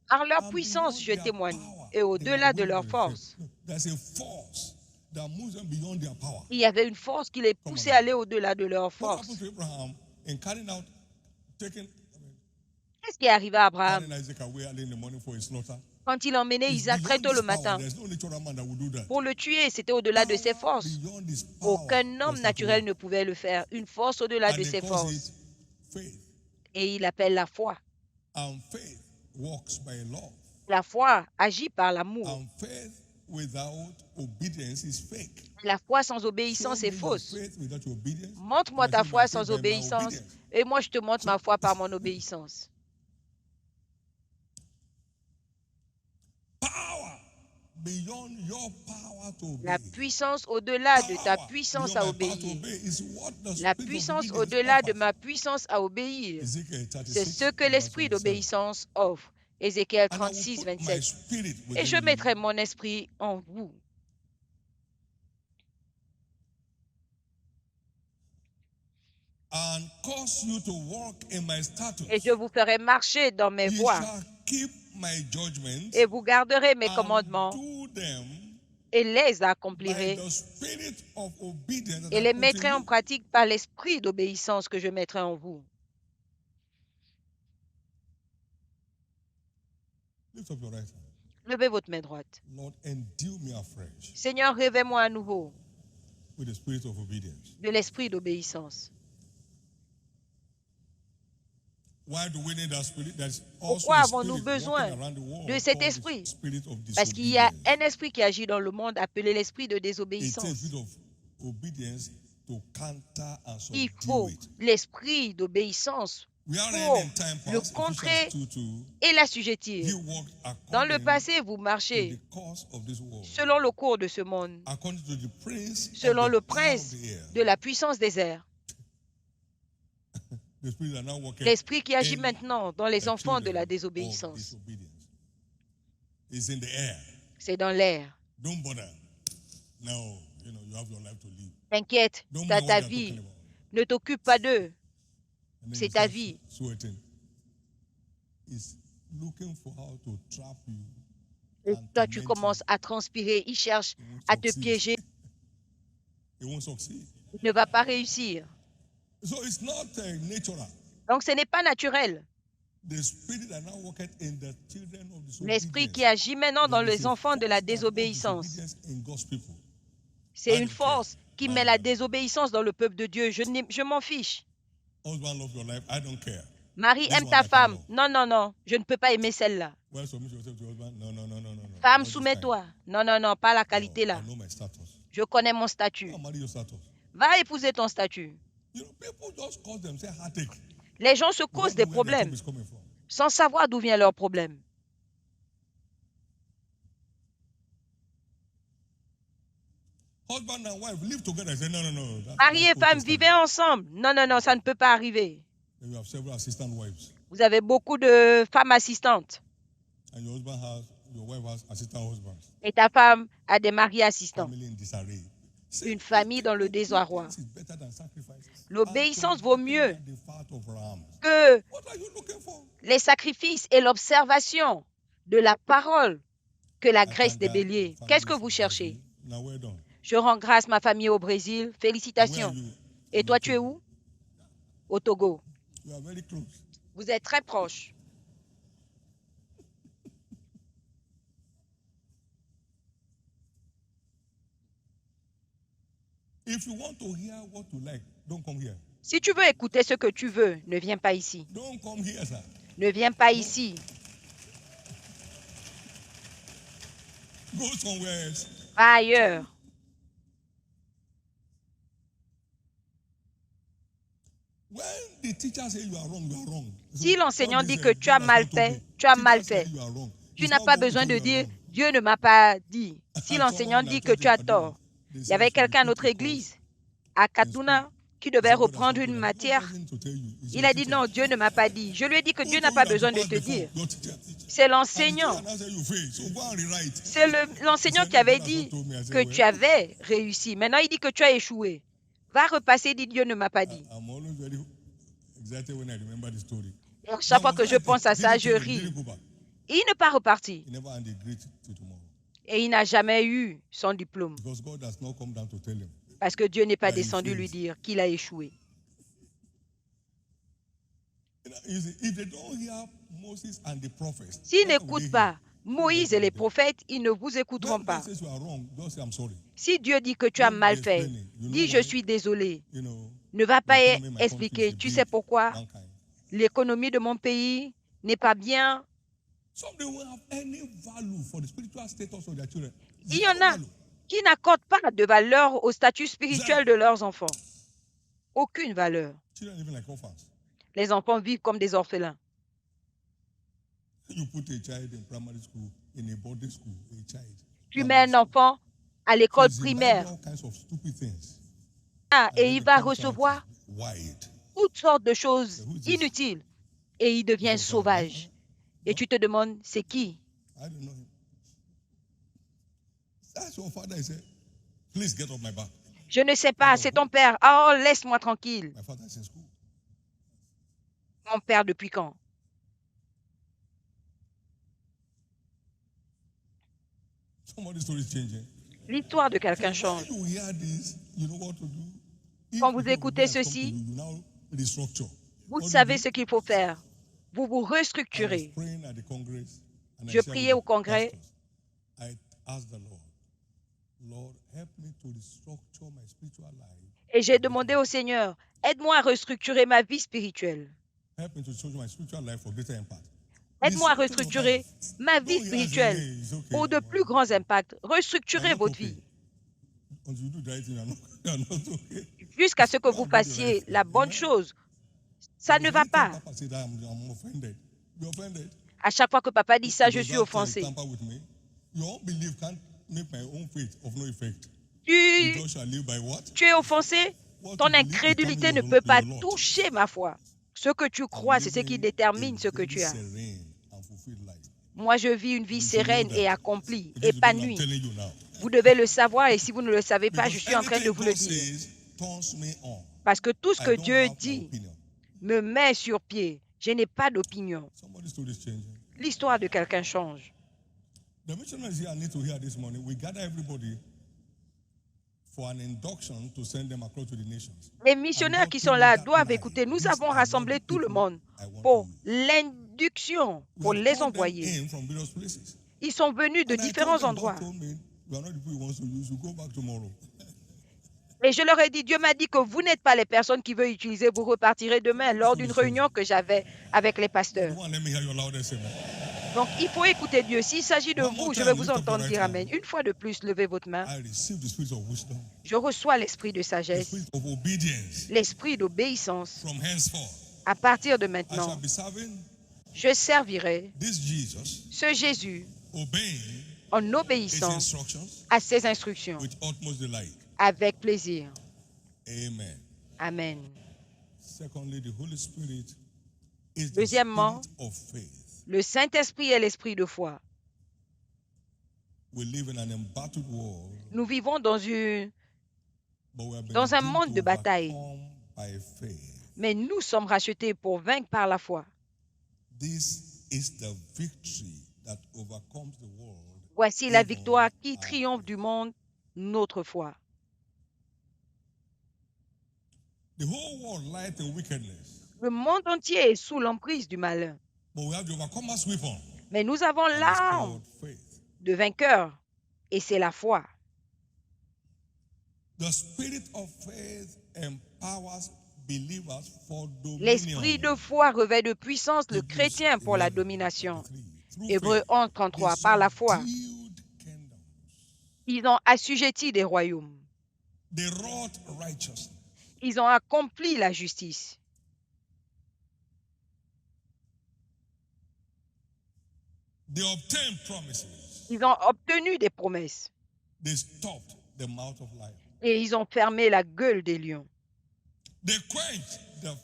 Speaker 2: par leur
Speaker 1: And
Speaker 2: puissance,
Speaker 1: beyond
Speaker 2: je
Speaker 1: their
Speaker 2: témoigne,
Speaker 1: power,
Speaker 2: et
Speaker 1: they
Speaker 2: au-delà
Speaker 1: are
Speaker 2: de
Speaker 1: willing
Speaker 2: leur
Speaker 1: to
Speaker 2: force.
Speaker 1: refrain. There's a force that moves them beyond their power.
Speaker 2: Il y avait une force qui les poussait à aller au-delà de leur
Speaker 1: What happened
Speaker 2: force.
Speaker 1: to Abraham in carrying out, taking,
Speaker 2: Qu'est-ce qui est arrivé à Abraham
Speaker 1: carrying Isaac away early in the morning for his slaughter?
Speaker 2: quand il emmenait
Speaker 1: It's
Speaker 2: Isaac très
Speaker 1: beyond
Speaker 2: tôt le
Speaker 1: his power.
Speaker 2: matin
Speaker 1: There's no natural man that will do that.
Speaker 2: pour le tuer? C'était au-delà de ses
Speaker 1: Power
Speaker 2: forces.
Speaker 1: beyond his power
Speaker 2: Aucun homme
Speaker 1: was at
Speaker 2: naturel
Speaker 1: work.
Speaker 2: ne pouvait le faire. Une force au-delà
Speaker 1: And
Speaker 2: de
Speaker 1: they
Speaker 2: ses
Speaker 1: call
Speaker 2: forces.
Speaker 1: it faith.
Speaker 2: Et il appelle la foi.
Speaker 1: And faith works by love.
Speaker 2: La foi agit par l'amour.
Speaker 1: And faith without obedience is fake.
Speaker 2: La foi sans
Speaker 1: Show
Speaker 2: obéissance
Speaker 1: me
Speaker 2: est
Speaker 1: your
Speaker 2: fausse.
Speaker 1: faith without your obedience.
Speaker 2: Montre-moi
Speaker 1: and I
Speaker 2: ta
Speaker 1: show my
Speaker 2: foi
Speaker 1: faith
Speaker 2: sans
Speaker 1: by my
Speaker 2: obéissance.
Speaker 1: obedience.
Speaker 2: Et moi, je te montre ma foi par mon obéissance.
Speaker 1: Power beyond your power to obey.
Speaker 2: La puissance au-delà de ta
Speaker 1: Power
Speaker 2: puissance
Speaker 1: beyond
Speaker 2: à
Speaker 1: my power to
Speaker 2: obéir.
Speaker 1: obey is what the
Speaker 2: La
Speaker 1: spirit of
Speaker 2: puissance
Speaker 1: obedience
Speaker 2: au-delà de
Speaker 1: offers.
Speaker 2: ma puissance à obéir.
Speaker 1: Ezekiel
Speaker 2: C'est
Speaker 1: 36,
Speaker 2: ce que
Speaker 1: verse
Speaker 2: l'esprit
Speaker 1: 27.
Speaker 2: d'obéissance offre. Ézéchiel
Speaker 1: And I will
Speaker 2: 36,
Speaker 1: put my
Speaker 2: 27.
Speaker 1: spirit
Speaker 2: Et je
Speaker 1: within
Speaker 2: mettrai
Speaker 1: you.
Speaker 2: mon esprit en vous.
Speaker 1: And cause you to walk in my statutes.
Speaker 2: Et je vous ferai marcher dans mes
Speaker 1: Ye
Speaker 2: voies.
Speaker 1: shall keep my judgments
Speaker 2: Et vous garderez mes
Speaker 1: and
Speaker 2: commandements
Speaker 1: do them
Speaker 2: et les
Speaker 1: by
Speaker 2: accomplirez.
Speaker 1: the spirit of obedience that
Speaker 2: Et
Speaker 1: I
Speaker 2: les
Speaker 1: put in
Speaker 2: mettrai en
Speaker 1: you.
Speaker 2: pratique par l'esprit d'obéissance que je mettrai en vous.
Speaker 1: Lift up your right hand.
Speaker 2: Levez votre main droite.
Speaker 1: Lord, endue me afresh
Speaker 2: Seigneur, réveille-moi à nouveau
Speaker 1: with the spirit of obedience.
Speaker 2: de l'esprit d'obéissance.
Speaker 1: Why do we need that spirit? There's also
Speaker 2: Pourquoi
Speaker 1: a
Speaker 2: avons-nous
Speaker 1: spirit
Speaker 2: besoin
Speaker 1: walking around the world
Speaker 2: de cet
Speaker 1: called the
Speaker 2: esprit?
Speaker 1: spirit of
Speaker 2: Parce qu'il y a
Speaker 1: disobedience.
Speaker 2: un esprit qui agit dans le monde appelé l'esprit de
Speaker 1: It takes
Speaker 2: désobéissance.
Speaker 1: a bit of obedience to counter and
Speaker 2: Il
Speaker 1: subdue
Speaker 2: faut
Speaker 1: it.
Speaker 2: l'esprit d'obéissance
Speaker 1: We are
Speaker 2: pour
Speaker 1: in time
Speaker 2: le
Speaker 1: past,
Speaker 2: contrer
Speaker 1: Ephesians 2:2.
Speaker 2: et
Speaker 1: He
Speaker 2: l'assujettir.
Speaker 1: walked
Speaker 2: Dans le
Speaker 1: according
Speaker 2: passé, vous
Speaker 1: to
Speaker 2: marchez
Speaker 1: the course of this world,
Speaker 2: selon le cours de ce monde,
Speaker 1: according to the prince
Speaker 2: selon
Speaker 1: of
Speaker 2: le
Speaker 1: the power of
Speaker 2: prince
Speaker 1: the air.
Speaker 2: de la puissance des airs.
Speaker 1: The spirit that now worketh
Speaker 2: L'esprit qui agit
Speaker 1: in
Speaker 2: maintenant dans les
Speaker 1: the
Speaker 2: enfants de
Speaker 1: children
Speaker 2: la
Speaker 1: of
Speaker 2: désobéissance.
Speaker 1: disobedience. It's in the air.
Speaker 2: C'est dans l'air.
Speaker 1: Don't bother. No, you have your life to live.
Speaker 2: T'inquiète,
Speaker 1: Don't
Speaker 2: t'as
Speaker 1: mind
Speaker 2: ta
Speaker 1: what they're
Speaker 2: vie.
Speaker 1: talking about.
Speaker 2: Ne t'occupe pas d'eux.
Speaker 1: And then
Speaker 2: C'est
Speaker 1: you
Speaker 2: ta
Speaker 1: start
Speaker 2: vie.
Speaker 1: sweating. It's looking for how to trap you.
Speaker 2: Et
Speaker 1: and
Speaker 2: toi, tu
Speaker 1: torment
Speaker 2: commences à transpirer. Il cherche
Speaker 1: you. It won't
Speaker 2: à te
Speaker 1: succeed.
Speaker 2: piéger.
Speaker 1: It won't succeed.
Speaker 2: Il ne va pas réussir.
Speaker 1: So it's not natural.
Speaker 2: Donc, ce n'est pas naturel.
Speaker 1: The spirit that now worketh in the children of
Speaker 2: L'esprit
Speaker 1: disobedience.
Speaker 2: qui agit maintenant dans
Speaker 1: There is
Speaker 2: les
Speaker 1: a
Speaker 2: enfants de la
Speaker 1: force that works
Speaker 2: désobéissance.
Speaker 1: disobedience in God's people.
Speaker 2: C'est
Speaker 1: I
Speaker 2: une
Speaker 1: don't
Speaker 2: force
Speaker 1: care.
Speaker 2: qui
Speaker 1: My
Speaker 2: met la
Speaker 1: God.
Speaker 2: désobéissance dans le peuple de Dieu. Je m'en fiche.
Speaker 1: Husband love your life. I don't care.
Speaker 2: Marie,
Speaker 1: This
Speaker 2: aime
Speaker 1: one
Speaker 2: ta
Speaker 1: I can't
Speaker 2: femme.
Speaker 1: love.
Speaker 2: Non, non, non. Je ne peux pas aimer celle-là.
Speaker 1: Well, submit yourself to your husband. No.
Speaker 2: Femme,
Speaker 1: Not this
Speaker 2: soumets-toi. Non, non, non, pas la
Speaker 1: time.
Speaker 2: qualité
Speaker 1: No,
Speaker 2: là.
Speaker 1: I know my status.
Speaker 2: Je connais mon statut.
Speaker 1: I'll marry your status.
Speaker 2: Va épouser ton statut.
Speaker 1: People just cause themselves heartache.
Speaker 2: Les gens se causent
Speaker 1: Without
Speaker 2: des
Speaker 1: knowing where their
Speaker 2: problèmes
Speaker 1: trouble is coming from.
Speaker 2: sans savoir d'où vient leur problème.
Speaker 1: Husband and wife live together. I say, no.
Speaker 2: Mari et femme, vivez ensemble. Non, ça ne peut pas arriver.
Speaker 1: Then you have several assistant wives.
Speaker 2: Vous avez beaucoup de femmes assistantes.
Speaker 1: And your wife has assistant husbands.
Speaker 2: Et ta femme a des maris assistants.
Speaker 1: Family in disarray.
Speaker 2: Une famille dans le désarroi. L'obéissance vaut mieux que les sacrifices et l'observation de la parole que la graisse des béliers. Qu'est-ce que vous cherchez? Je rends grâce, ma famille au Brésil. Félicitations. Et toi, tu es où? Au Togo. Vous êtes très proches.
Speaker 1: If you want to hear what you like, don't come here.
Speaker 2: Si tu veux écouter ce que tu veux, ne viens pas ici.
Speaker 1: Don't come here, sir.
Speaker 2: Ne viens pas ici.
Speaker 1: Go somewhere else.
Speaker 2: Va ailleurs.
Speaker 1: When the teacher says you are wrong, you are wrong.
Speaker 2: Si l'enseignant dit que tu as mal fait, tu as mal fait. Tu n'as pas besoin de dire « Dieu ne m'a pas dit ». Si l'enseignant dit que tu as tort. Il y avait quelqu'un à notre église, à Kaduna, qui devait reprendre une matière. Il a dit non, Dieu ne m'a pas dit. Je lui ai dit que Dieu n'a pas besoin de te dire. C'est l'enseignant. C'est l'enseignant qui avait dit que tu avais réussi. Maintenant, il dit que tu as échoué. Va repasser, dit Dieu ne m'a pas dit. Et à chaque fois que je pense à ça, je ris. Il n'est pas reparti. Et il n'a jamais eu son diplôme. Parce que Dieu n'est pas descendu lui dire qu'il a échoué. S'ils n'écoutent pas Moïse et les prophètes, ils ne vous écouteront pas. Si Dieu dit que tu as mal fait, dis je suis désolé. Ne va pas expliquer. Tu sais pourquoi? L'économie de mon pays n'est pas bien. Il y en a qui n'accordent pas de valeur au statut spirituel de leurs enfants. Aucune valeur. Les enfants vivent comme des orphelins. Tu mets un enfant à l'école primaire et il va recevoir toutes sortes de choses inutiles et il devient sauvage. Et tu te demandes, c'est qui? Je ne sais pas, c'est ton père. Oh, laisse-moi tranquille. Mon père, depuis quand? L'histoire de quelqu'un change. Quand vous écoutez ceci, vous savez ce qu'il faut faire. Vous vous restructurez. Je priais au congrès. Et j'ai demandé au Seigneur, aide-moi à restructurer ma vie spirituelle. Aide-moi à restructurer ma vie spirituelle pour de plus grands impacts. Restructurez votre vie. Jusqu'à ce que vous fassiez la bonne chose. Ça ne va pas. À chaque fois que papa dit ça, je suis offensé. Tu es offensé, ton incrédulité ne peut pas toucher ma foi. Ce que tu crois, c'est ce qui détermine ce que tu as. Moi, je vis une vie sereine et accomplie, épanouie. Vous devez le savoir et si vous ne le savez pas, je suis en train de vous le dire. Parce que tout ce que Dieu dit me met sur pied. Je n'ai pas d'opinion. L'histoire de quelqu'un change. Les missionnaires qui sont là doivent écouter. Nous avons rassemblé tout le monde pour l'induction, pour les envoyer. Ils sont venus de différents endroits. Et je leur ai dit, Dieu m'a dit que vous n'êtes pas les personnes qui veulent utiliser, vous repartirez demain lors d'une réunion que j'avais avec les pasteurs. Donc, il faut écouter Dieu. S'il s'agit de vous, je vais vous entendre dire Amen. Une fois de plus, levez votre main. Je reçois l'esprit de sagesse, l'esprit d'obéissance. À partir de maintenant, je servirai ce Jésus en
Speaker 1: its
Speaker 2: obéissant
Speaker 1: instructions
Speaker 2: à ses instructions
Speaker 1: with utmost delight.
Speaker 2: avec plaisir.
Speaker 1: Amen.
Speaker 2: Amen.
Speaker 1: Secondly, the Holy Spirit is the
Speaker 2: Deuxièmement,
Speaker 1: spirit of faith.
Speaker 2: le Saint-Esprit est l'esprit de foi.
Speaker 1: We live in an embattled world,
Speaker 2: Nous vivons dans un
Speaker 1: but we have been
Speaker 2: monde
Speaker 1: redeemed
Speaker 2: de
Speaker 1: to
Speaker 2: bataille,
Speaker 1: overcome by faith.
Speaker 2: mais nous sommes rachetés pour vaincre par la foi.
Speaker 1: This is the victory that overcomes the world.
Speaker 2: Voici la
Speaker 1: even
Speaker 2: victoire qui
Speaker 1: our
Speaker 2: triomphe
Speaker 1: faith.
Speaker 2: du monde, notre foi.
Speaker 1: The whole world lies in wickedness,
Speaker 2: Le monde entier est sous l'emprise du malin,
Speaker 1: but we have the overcomer's weapon,
Speaker 2: mais nous avons
Speaker 1: and it's
Speaker 2: l'arme
Speaker 1: called faith.
Speaker 2: de vainqueur, et c'est la foi.
Speaker 1: The spirit of faith empowers believers for
Speaker 2: L'esprit
Speaker 1: dominion.
Speaker 2: de foi revêt de puissance le
Speaker 1: Hebrews
Speaker 2: chrétien pour la
Speaker 1: 11,
Speaker 2: domination.
Speaker 1: 33. Through
Speaker 2: Hébreux
Speaker 1: faith,
Speaker 2: 11,
Speaker 1: they
Speaker 2: 33. Par la foi,
Speaker 1: subdued kingdoms.
Speaker 2: ils ont assujetti des royaumes.
Speaker 1: They wrought righteousness.
Speaker 2: Ils ont accompli la justice.
Speaker 1: They obtained promises.
Speaker 2: Ils ont obtenu des promesses.
Speaker 1: They stopped the mouth of lions.
Speaker 2: Et ils ont fermé la gueule des lions.
Speaker 1: They quenched the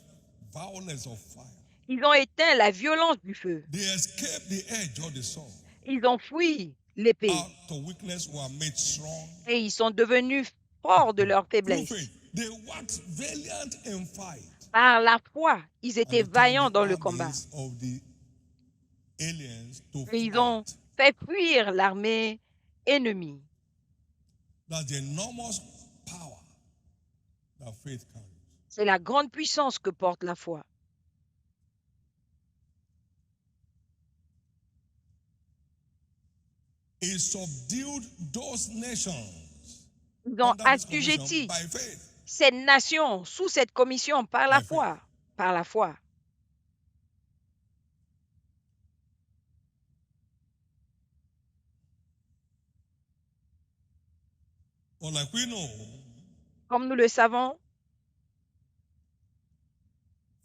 Speaker 1: violence of fire.
Speaker 2: Ils ont éteint la violence du feu.
Speaker 1: They escaped the edge of the sword.
Speaker 2: Ils ont fui l'épée.
Speaker 1: Out of weakness were made strong.
Speaker 2: Et ils sont devenus forts de leur
Speaker 1: Through
Speaker 2: faiblesse.
Speaker 1: faith, they waxed valiant in fight.
Speaker 2: Par la foi, ils
Speaker 1: And
Speaker 2: étaient
Speaker 1: they turned
Speaker 2: vaillants
Speaker 1: the
Speaker 2: dans le combat.
Speaker 1: armies of the aliens to
Speaker 2: Et ils ont
Speaker 1: flight.
Speaker 2: fait fuir l'armée ennemie.
Speaker 1: That's the enormous power that faith carries.
Speaker 2: C'est la grande puissance que porte la foi.
Speaker 1: It subdued those nations
Speaker 2: Ils ont
Speaker 1: under this commission
Speaker 2: assujetti
Speaker 1: by faith.
Speaker 2: cette nation sous cette commission par la
Speaker 1: By faith.
Speaker 2: foi. Par la foi.
Speaker 1: But like we know,
Speaker 2: Comme nous le savons,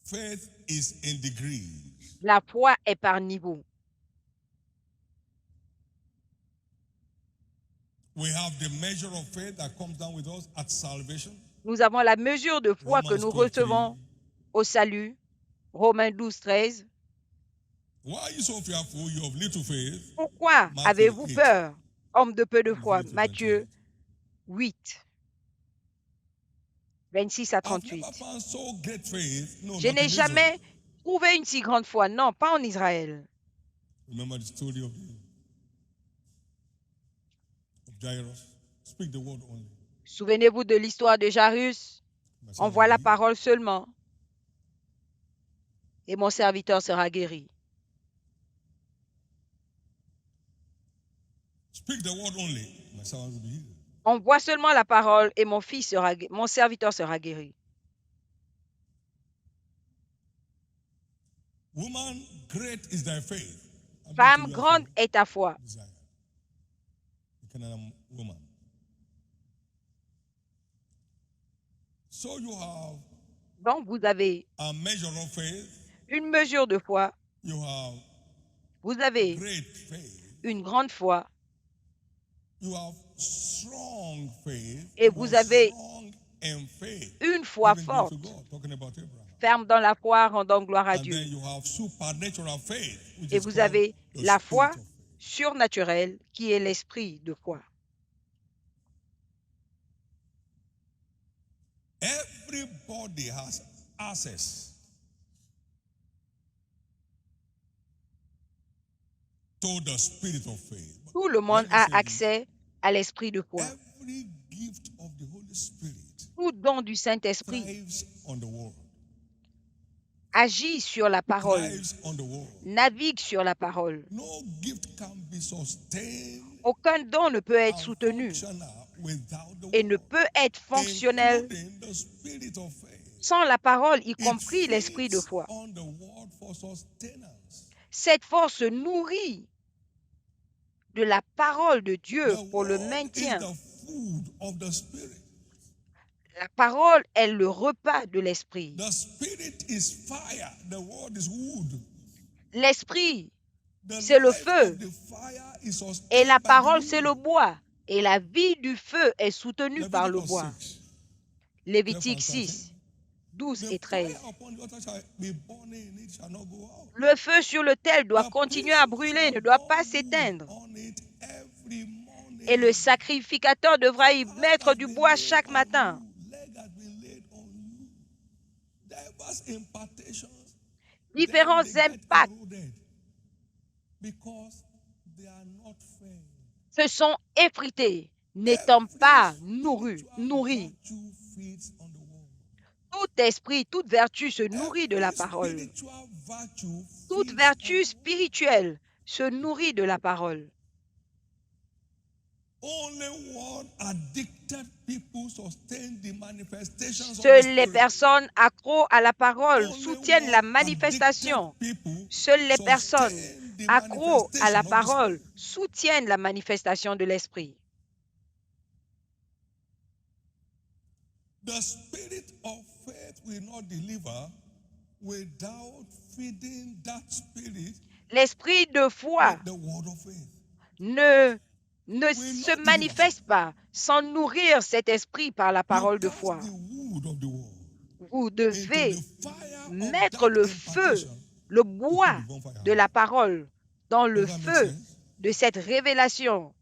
Speaker 1: faith is in degrees.
Speaker 2: la foi est par niveau.
Speaker 1: We have the measure of faith that comes down with us at salvation.
Speaker 2: Nous avons la mesure de foi que
Speaker 1: Romans
Speaker 2: nous
Speaker 1: 12:3.
Speaker 2: recevons au salut. Romains 12, 13.
Speaker 1: Why are you so fearful? You have little faith.
Speaker 2: Pourquoi
Speaker 1: Matthieu
Speaker 2: avez-vous
Speaker 1: 8.
Speaker 2: peur, homme de peu de foi?
Speaker 1: 28.
Speaker 2: Matthieu 8, 26 à
Speaker 1: I've
Speaker 2: 38.
Speaker 1: never found so great faith. No,
Speaker 2: Je
Speaker 1: not
Speaker 2: n'ai
Speaker 1: in Israel.
Speaker 2: jamais trouvé une si grande foi. Non, pas en Israël.
Speaker 1: Remember the story of Jairus. Speak the word only.
Speaker 2: Souvenez-vous de l'histoire de Jairus.
Speaker 1: My
Speaker 2: On
Speaker 1: son
Speaker 2: voit
Speaker 1: will
Speaker 2: la
Speaker 1: be healed.
Speaker 2: parole seulement. Et mon serviteur sera guéri.
Speaker 1: Speak the word only. My servant will be healed.
Speaker 2: On voit seulement la parole et mon serviteur sera guéri.
Speaker 1: Woman, great is thy faith. I'm going
Speaker 2: Femme,
Speaker 1: to you
Speaker 2: grande
Speaker 1: from
Speaker 2: est ta foi.
Speaker 1: Isaiah, the Canaan woman. So you have
Speaker 2: Donc, vous avez
Speaker 1: a measure of faith.
Speaker 2: une mesure de foi.
Speaker 1: You have
Speaker 2: Vous avez
Speaker 1: great faith.
Speaker 2: une grande foi.
Speaker 1: You have strong faith.
Speaker 2: Et
Speaker 1: You
Speaker 2: vous
Speaker 1: are
Speaker 2: avez
Speaker 1: strong in faith.
Speaker 2: une foi
Speaker 1: Giving glory to
Speaker 2: forte.
Speaker 1: God, talking about Abraham.
Speaker 2: Ferme dans la foi, rendant gloire à
Speaker 1: And
Speaker 2: Dieu.
Speaker 1: then you have supernatural faith, which
Speaker 2: Et
Speaker 1: is
Speaker 2: vous
Speaker 1: called
Speaker 2: avez
Speaker 1: the
Speaker 2: la
Speaker 1: spirit
Speaker 2: foi
Speaker 1: of faith.
Speaker 2: surnaturelle qui est l'esprit de foi.
Speaker 1: Everybody has access to the spirit of faith. But
Speaker 2: Tout le monde
Speaker 1: let me
Speaker 2: a
Speaker 1: say this.
Speaker 2: accès à l'esprit de foi.
Speaker 1: Every gift of the Holy Spirit
Speaker 2: Tout don du Saint-Esprit
Speaker 1: thrives on the word.
Speaker 2: agit sur la parole,
Speaker 1: Thrives on the word.
Speaker 2: navigue sur la parole.
Speaker 1: No gift can be sustained
Speaker 2: Aucun don ne peut être
Speaker 1: and
Speaker 2: soutenu
Speaker 1: functional without the
Speaker 2: et ne
Speaker 1: word,
Speaker 2: peut être fonctionnel
Speaker 1: including the spirit of faith.
Speaker 2: sans la parole, y
Speaker 1: It
Speaker 2: compris l'esprit de
Speaker 1: feeds
Speaker 2: foi.
Speaker 1: on the word for sustenance.
Speaker 2: Cette force se nourrit de la parole de Dieu
Speaker 1: The
Speaker 2: pour le
Speaker 1: word is
Speaker 2: maintien.
Speaker 1: the food of the spirit.
Speaker 2: La parole est le repas de l'esprit.
Speaker 1: The spirit is fire. The word is wood.
Speaker 2: L'esprit c'est le feu. Et la parole, c'est le bois. Et la vie du feu est soutenue par le bois. Lévitique 6, 12 et 13. Le feu sur l'autel doit continuer à brûler, ne doit pas s'éteindre. Et le sacrificateur devra y mettre du bois chaque matin. Différents impacts se sont effrités, n'étant pas nourris. Tout esprit, toute vertu se nourrit de la parole. Toute vertu spirituelle se nourrit de la parole. Seules les personnes accros à la parole soutiennent la manifestation. Seules les personnes accros à la parole soutiennent la manifestation de l'esprit.
Speaker 1: The spirit of faith will not deliver without feeding that spirit.
Speaker 2: L'esprit de foi
Speaker 1: The word of faith.
Speaker 2: ne se manifeste pas sans nourrir cet esprit par la parole de foi. Vous devez mettre le feu, le bois de la parole dans le feu de cette révélation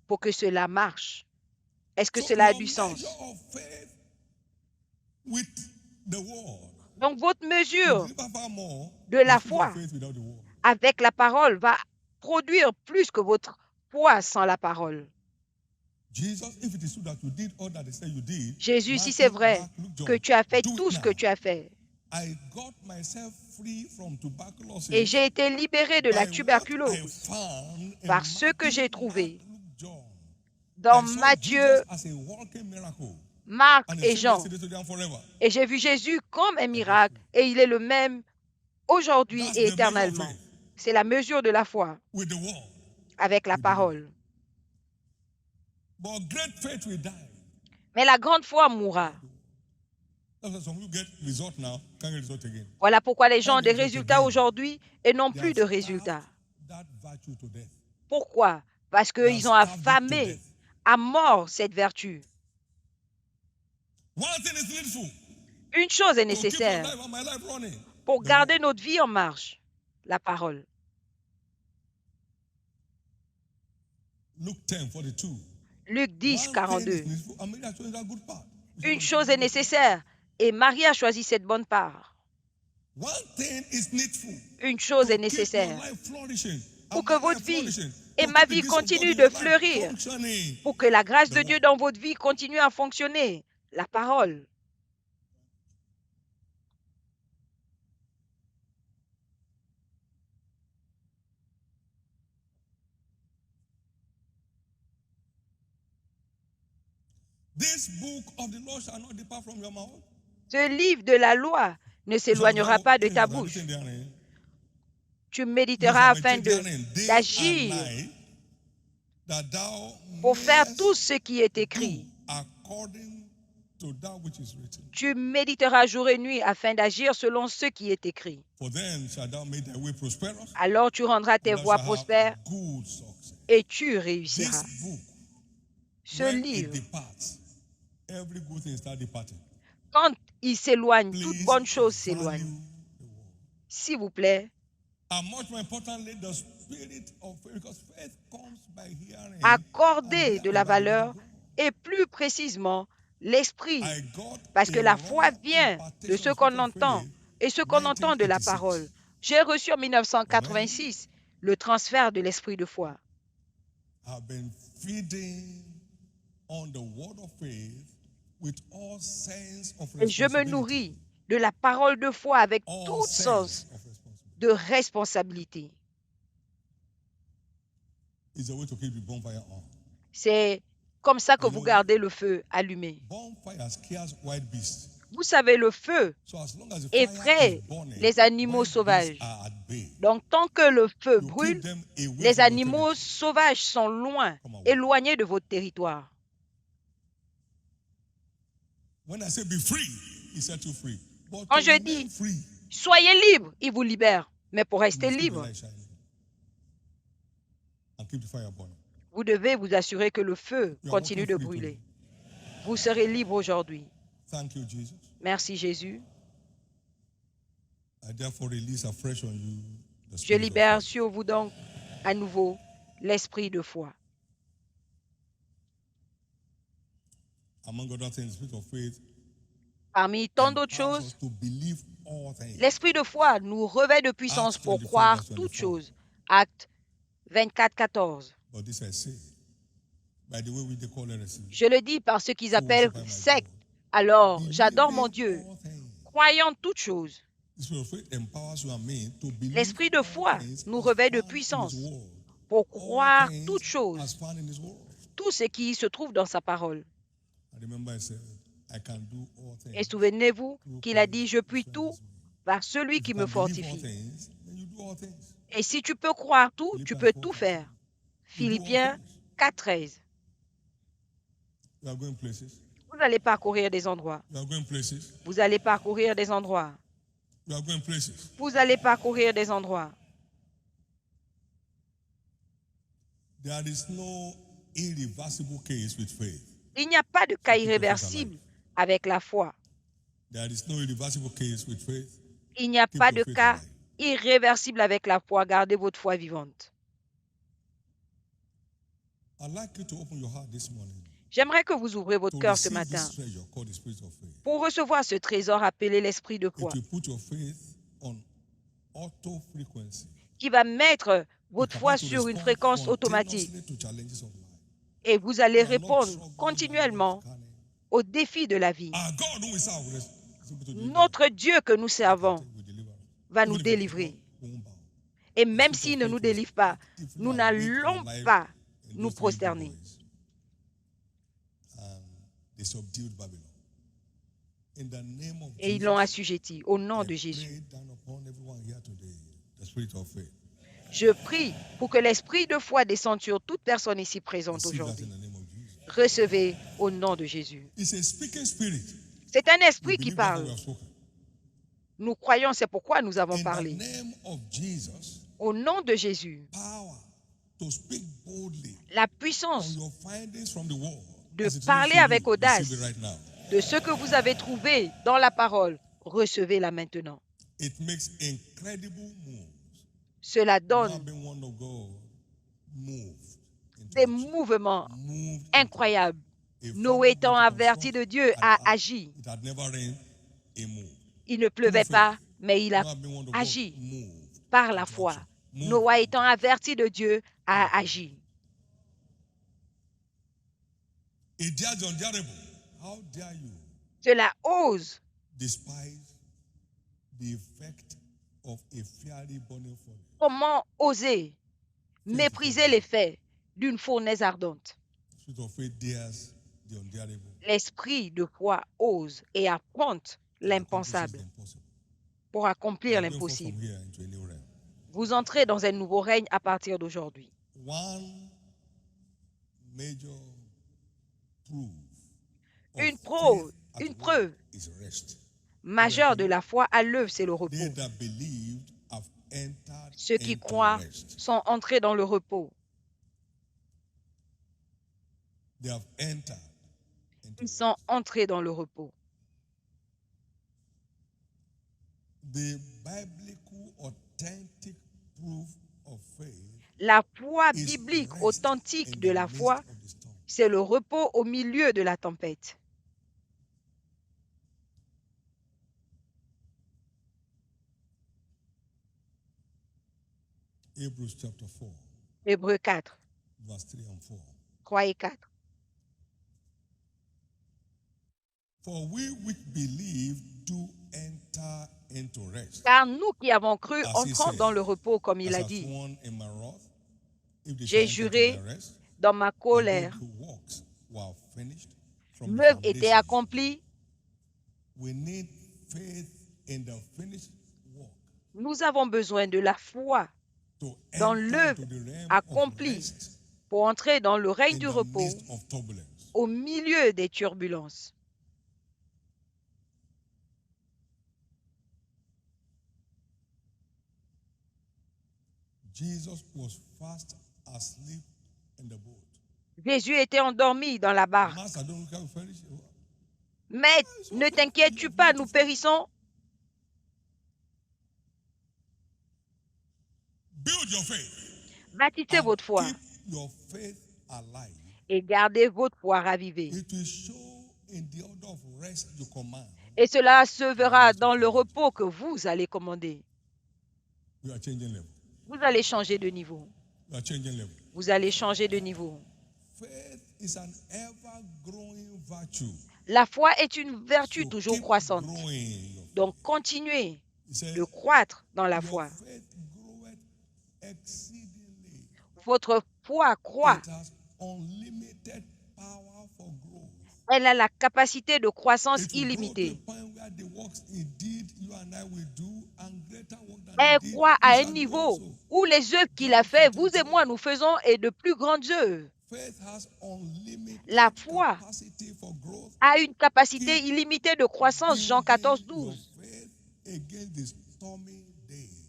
Speaker 2: pour que cela marche. Est-ce que cela a du sens? Donc, votre mesure de la foi avec la parole va produire plus que votre poids sans la parole. Jésus, si c'est vrai que tu as fait tout ce que tu as fait, et j'ai été libéré de la tuberculose par ce que j'ai trouvé dans Matthieu, Marc et Jean. Et j'ai vu Jésus comme un miracle et il est le même aujourd'hui et éternellement. C'est la mesure de la foi avec la parole. Mais la grande foi mourra. Voilà pourquoi les gens ont des résultats aujourd'hui et n'ont plus de résultats. Pourquoi? Parce qu'ils ont affamé à mort cette vertu. Une chose est nécessaire pour garder notre vie en marche, la parole. Luc 10, 42. Une chose est nécessaire et Marie a choisi cette bonne part. Une chose est nécessaire pour que votre vie et ma vie continuent de fleurir, pour que la grâce de Dieu dans votre vie continue à fonctionner, la parole. Ce livre de la loi ne s'éloignera pas de ta bouche. Tu méditeras afin d'agir pour faire tout ce qui est écrit. Tu méditeras jour et nuit afin d'agir selon ce qui est écrit. Alors tu rendras tes voies prospères et tu réussiras. Ce livre, quand il s'éloigne, toute bonne chose s'éloigne. S'il vous plaît, accordez de la valeur et plus précisément l'esprit, parce que la foi vient de ce qu'on entend et ce qu'on entend de la parole. J'ai reçu en 1986 le transfert de l'esprit de foi. Et je me nourris de la parole de foi avec tout sens de responsabilité. C'est comme ça que vous gardez le feu allumé. Vous savez, le feu effraie les animaux sauvages. Donc, tant que le feu brûle, les animaux sauvages sont loin, éloignés de votre territoire. Quand je dis, soyez libre, il vous libère. Mais pour rester libre,
Speaker 1: and keep the fire burning.
Speaker 2: Vous devez vous assurer que le feu
Speaker 1: You are
Speaker 2: continue
Speaker 1: walking
Speaker 2: de
Speaker 1: free
Speaker 2: brûler.
Speaker 1: today.
Speaker 2: Vous serez libre aujourd'hui.
Speaker 1: Thank you, Jesus.
Speaker 2: Merci Jésus.
Speaker 1: I therefore release afresh on you the
Speaker 2: Je
Speaker 1: spirit of
Speaker 2: libère
Speaker 1: faith.
Speaker 2: sur vous donc à nouveau l'esprit de foi.
Speaker 1: Among other things, the spirit of faith
Speaker 2: Parmi tant d'autres
Speaker 1: empowers
Speaker 2: choses,
Speaker 1: us to believe all things.
Speaker 2: l'esprit de foi nous revêt de puissance
Speaker 1: Acts
Speaker 2: pour
Speaker 1: 24,
Speaker 2: croire
Speaker 1: verse
Speaker 2: toutes
Speaker 1: 24.
Speaker 2: choses. Acte 24, 14.
Speaker 1: But this I say, by the way we they call heresy,
Speaker 2: Je le dis par ce qu'ils
Speaker 1: so
Speaker 2: appellent
Speaker 1: worship I my
Speaker 2: secte.
Speaker 1: God.
Speaker 2: Alors, j'adore mon
Speaker 1: Believing
Speaker 2: Dieu,
Speaker 1: all things.
Speaker 2: croyant toutes choses.
Speaker 1: The spirit of faith empowers you and me to believe
Speaker 2: L'esprit de
Speaker 1: all
Speaker 2: foi
Speaker 1: things
Speaker 2: nous
Speaker 1: as
Speaker 2: revêt de
Speaker 1: found in His
Speaker 2: puissance
Speaker 1: word.
Speaker 2: pour
Speaker 1: All
Speaker 2: croire
Speaker 1: things
Speaker 2: toutes
Speaker 1: as
Speaker 2: choses,
Speaker 1: found in His word.
Speaker 2: tout ce qui se trouve dans sa parole.
Speaker 1: I remember I said, I can do all
Speaker 2: Et
Speaker 1: things
Speaker 2: souvenez-vous
Speaker 1: through
Speaker 2: qu'il a
Speaker 1: Christ
Speaker 2: dit, je
Speaker 1: who
Speaker 2: puis tout
Speaker 1: strengthens me.
Speaker 2: par celui
Speaker 1: If
Speaker 2: qui
Speaker 1: you
Speaker 2: me
Speaker 1: can believe all
Speaker 2: fortifie.
Speaker 1: things, then you do all things.
Speaker 2: Et si tu peux croire tout, tu
Speaker 1: Philippians
Speaker 2: peux
Speaker 1: 4,
Speaker 2: tout
Speaker 1: 13.
Speaker 2: faire.
Speaker 1: You do all
Speaker 2: Philippiens
Speaker 1: things.
Speaker 2: 4, 13.
Speaker 1: You are going places.
Speaker 2: Vous allez parcourir des endroits.
Speaker 1: You are going places.
Speaker 2: Vous allez parcourir des endroits.
Speaker 1: You are going places.
Speaker 2: Vous allez parcourir des endroits.
Speaker 1: There is no irreversible case with faith.
Speaker 2: Il n'y a pas de cas
Speaker 1: keep your faith
Speaker 2: irréversible avec la foi.
Speaker 1: There is no irreversible case with faith.
Speaker 2: Il n'y a
Speaker 1: Keep
Speaker 2: pas
Speaker 1: your
Speaker 2: de
Speaker 1: faith
Speaker 2: cas
Speaker 1: alive.
Speaker 2: irréversible avec la foi. Gardez votre foi vivante.
Speaker 1: I'd like you to open your heart this morning
Speaker 2: J'aimerais que vous ouvrez votre
Speaker 1: to
Speaker 2: cœur ce
Speaker 1: receive
Speaker 2: matin
Speaker 1: this treasure called the spirit of faith.
Speaker 2: pour recevoir ce trésor appelé l'esprit de
Speaker 1: It
Speaker 2: foi,
Speaker 1: will put your faith on auto frequency.
Speaker 2: qui va mettre votre
Speaker 1: You
Speaker 2: foi
Speaker 1: have to
Speaker 2: sur une
Speaker 1: respond
Speaker 2: fréquence automatique
Speaker 1: continuously to challenges of life.
Speaker 2: et vous allez
Speaker 1: You are not
Speaker 2: répondre
Speaker 1: struggling, you are not
Speaker 2: continuellement
Speaker 1: scanning.
Speaker 2: aux défis de la vie.
Speaker 1: Our God who we serve is able to deliver.
Speaker 2: Notre Dieu que nous servons
Speaker 1: Will deliver.
Speaker 2: va
Speaker 1: Even
Speaker 2: nous
Speaker 1: if it
Speaker 2: délivrer.
Speaker 1: is not, we won't bow.
Speaker 2: Et même
Speaker 1: The spirit
Speaker 2: s'il
Speaker 1: of
Speaker 2: ne nous
Speaker 1: faith was
Speaker 2: délivre pas,
Speaker 1: active
Speaker 2: nous
Speaker 1: and awake in
Speaker 2: n'allons
Speaker 1: life
Speaker 2: pas
Speaker 1: in
Speaker 2: nous
Speaker 1: those three
Speaker 2: prosterner.
Speaker 1: boys. And they subdued Babylon. In the name of
Speaker 2: Et ils
Speaker 1: Jesus,
Speaker 2: l'ont assujetti au nom
Speaker 1: I
Speaker 2: de Jésus.
Speaker 1: pray down upon everyone here today, the spirit of faith.
Speaker 2: Je prie pour que l'esprit de foi descende sur toute personne ici présente
Speaker 1: Receive that
Speaker 2: aujourd'hui.
Speaker 1: in the name of Jesus.
Speaker 2: Recevez au nom de Jésus.
Speaker 1: It's a speaking spirit.
Speaker 2: C'est un
Speaker 1: We
Speaker 2: esprit qui
Speaker 1: believe that's what we
Speaker 2: parle.
Speaker 1: have spoken.
Speaker 2: Nous croyons, c'est pourquoi nous avons
Speaker 1: In the
Speaker 2: parlé.
Speaker 1: name of Jesus,
Speaker 2: Au nom de Jésus,
Speaker 1: power to speak boldly
Speaker 2: la
Speaker 1: on
Speaker 2: puissance
Speaker 1: your findings from the word.
Speaker 2: de
Speaker 1: As it is
Speaker 2: parler
Speaker 1: to
Speaker 2: avec
Speaker 1: you,
Speaker 2: audace
Speaker 1: receive it right now.
Speaker 2: de ce que vous avez trouvé dans la parole, recevez-la maintenant.
Speaker 1: It makes incredible moves.
Speaker 2: Cela
Speaker 1: You have
Speaker 2: donne
Speaker 1: been one of God moved into
Speaker 2: des
Speaker 1: action.
Speaker 2: mouvements
Speaker 1: Moved into
Speaker 2: incroyables.
Speaker 1: action. A
Speaker 2: Noé
Speaker 1: farmer
Speaker 2: étant
Speaker 1: went to
Speaker 2: averti de
Speaker 1: construct
Speaker 2: Dieu,
Speaker 1: an
Speaker 2: a
Speaker 1: ark.
Speaker 2: agi.
Speaker 1: It had never rained, he moved.
Speaker 2: Il ne pleuvait pas, mais il
Speaker 1: You
Speaker 2: a
Speaker 1: have been one of God
Speaker 2: agi
Speaker 1: moved
Speaker 2: par la
Speaker 1: into
Speaker 2: foi.
Speaker 1: action. Moved
Speaker 2: Noé
Speaker 1: into
Speaker 2: étant averti de Dieu, a agi.
Speaker 1: It dares the undareable. How dare you
Speaker 2: Cela ose
Speaker 1: despise the effect of a fiery burning furnace?
Speaker 2: comment oser mépriser l'effet d'une fournaise ardente.
Speaker 1: Spirit of faith dares the undareable.
Speaker 2: L'esprit de foi ose et affronte
Speaker 1: and accomplishes the
Speaker 2: l'impensable
Speaker 1: impossible.
Speaker 2: pour
Speaker 1: We
Speaker 2: accomplir
Speaker 1: are going forth from
Speaker 2: l'impossible.
Speaker 1: here into a new realm.
Speaker 2: Vous entrez dans un nouveau règne à partir d'aujourd'hui.
Speaker 1: One major proof of
Speaker 2: Une
Speaker 1: faith
Speaker 2: preuve,
Speaker 1: at
Speaker 2: une
Speaker 1: work
Speaker 2: preuve
Speaker 1: is rest.
Speaker 2: majeure de la foi à l'œuvre, c'est le repos.
Speaker 1: They that believed have entered
Speaker 2: Ceux qui
Speaker 1: into
Speaker 2: croient
Speaker 1: rest.
Speaker 2: sont entrés dans le repos.
Speaker 1: They have entered into
Speaker 2: Ils
Speaker 1: rest.
Speaker 2: sont entrés dans le repos.
Speaker 1: The biblical authentic proof of faith
Speaker 2: La foi
Speaker 1: is
Speaker 2: biblique
Speaker 1: rest
Speaker 2: authentique
Speaker 1: in
Speaker 2: de
Speaker 1: the
Speaker 2: la
Speaker 1: midst
Speaker 2: foi,
Speaker 1: of the storm.
Speaker 2: c'est le repos au milieu de la tempête.
Speaker 1: Hebrews chapter 4,
Speaker 2: Hébreux 4,
Speaker 1: verse 3 and 4.
Speaker 2: 3 et 4.
Speaker 1: For we which believe do enter into rest.
Speaker 2: Car nous qui avons cru
Speaker 1: As he
Speaker 2: entrons
Speaker 1: said,
Speaker 2: dans le repos, comme il
Speaker 1: As
Speaker 2: a
Speaker 1: I
Speaker 2: dit.
Speaker 1: sworn in my wrath, if they
Speaker 2: J'ai
Speaker 1: shall enter
Speaker 2: juré
Speaker 1: into my rest,
Speaker 2: dans ma colère,
Speaker 1: although the works were finished from the
Speaker 2: l'œuvre était
Speaker 1: foundation.
Speaker 2: accomplie.
Speaker 1: We need faith in the finished work
Speaker 2: Nous avons besoin de la foi
Speaker 1: to
Speaker 2: dans
Speaker 1: enter
Speaker 2: l'œuvre
Speaker 1: into the realm of
Speaker 2: accomplie
Speaker 1: rest
Speaker 2: pour entrer dans le règne
Speaker 1: in
Speaker 2: du
Speaker 1: the
Speaker 2: repos
Speaker 1: midst of turbulence.
Speaker 2: au milieu des turbulences.
Speaker 1: Jesus was fast asleep in the boat.
Speaker 2: Jésus était endormi dans la barque.
Speaker 1: Master, don't look how we perish.
Speaker 2: Mais ne t'inquiètes-tu pas, nous périssons.
Speaker 1: Build your faith.
Speaker 2: Bâtissez votre foi
Speaker 1: Keep your faith alive.
Speaker 2: et gardez votre foi ravivée.
Speaker 1: It will show in the order of rest you command.
Speaker 2: Et cela se verra dans le repos que vous allez commander.
Speaker 1: You are changing level.
Speaker 2: Vous allez changer de niveau.
Speaker 1: You are changing level.
Speaker 2: Vous allez changer de niveau.
Speaker 1: Faith is an ever-growing virtue.
Speaker 2: La foi est une vertu
Speaker 1: So
Speaker 2: toujours
Speaker 1: keep
Speaker 2: croissante.
Speaker 1: growing.
Speaker 2: Donc, continuez
Speaker 1: He said,
Speaker 2: de croître dans la
Speaker 1: your
Speaker 2: foi.
Speaker 1: faith groweth exceedingly.
Speaker 2: Votre foi croît.
Speaker 1: It has unlimited power for growth.
Speaker 2: Elle a la capacité de croissance
Speaker 1: It will grow to
Speaker 2: illimitée.
Speaker 1: a point where the works indeed you and I will do and greater work than
Speaker 2: Elle
Speaker 1: he did,
Speaker 2: croît
Speaker 1: we
Speaker 2: à un
Speaker 1: shall do
Speaker 2: niveau
Speaker 1: also.
Speaker 2: où les œuvres qu'il a fait, vous et moi, nous faisons, et de plus grandes œuvres.
Speaker 1: Faith has unlimited
Speaker 2: La foi
Speaker 1: capacity for growth.
Speaker 2: a une capacité illimitée de croissance, Jean 14,
Speaker 1: Building your
Speaker 2: 12.
Speaker 1: faith against the stormy days.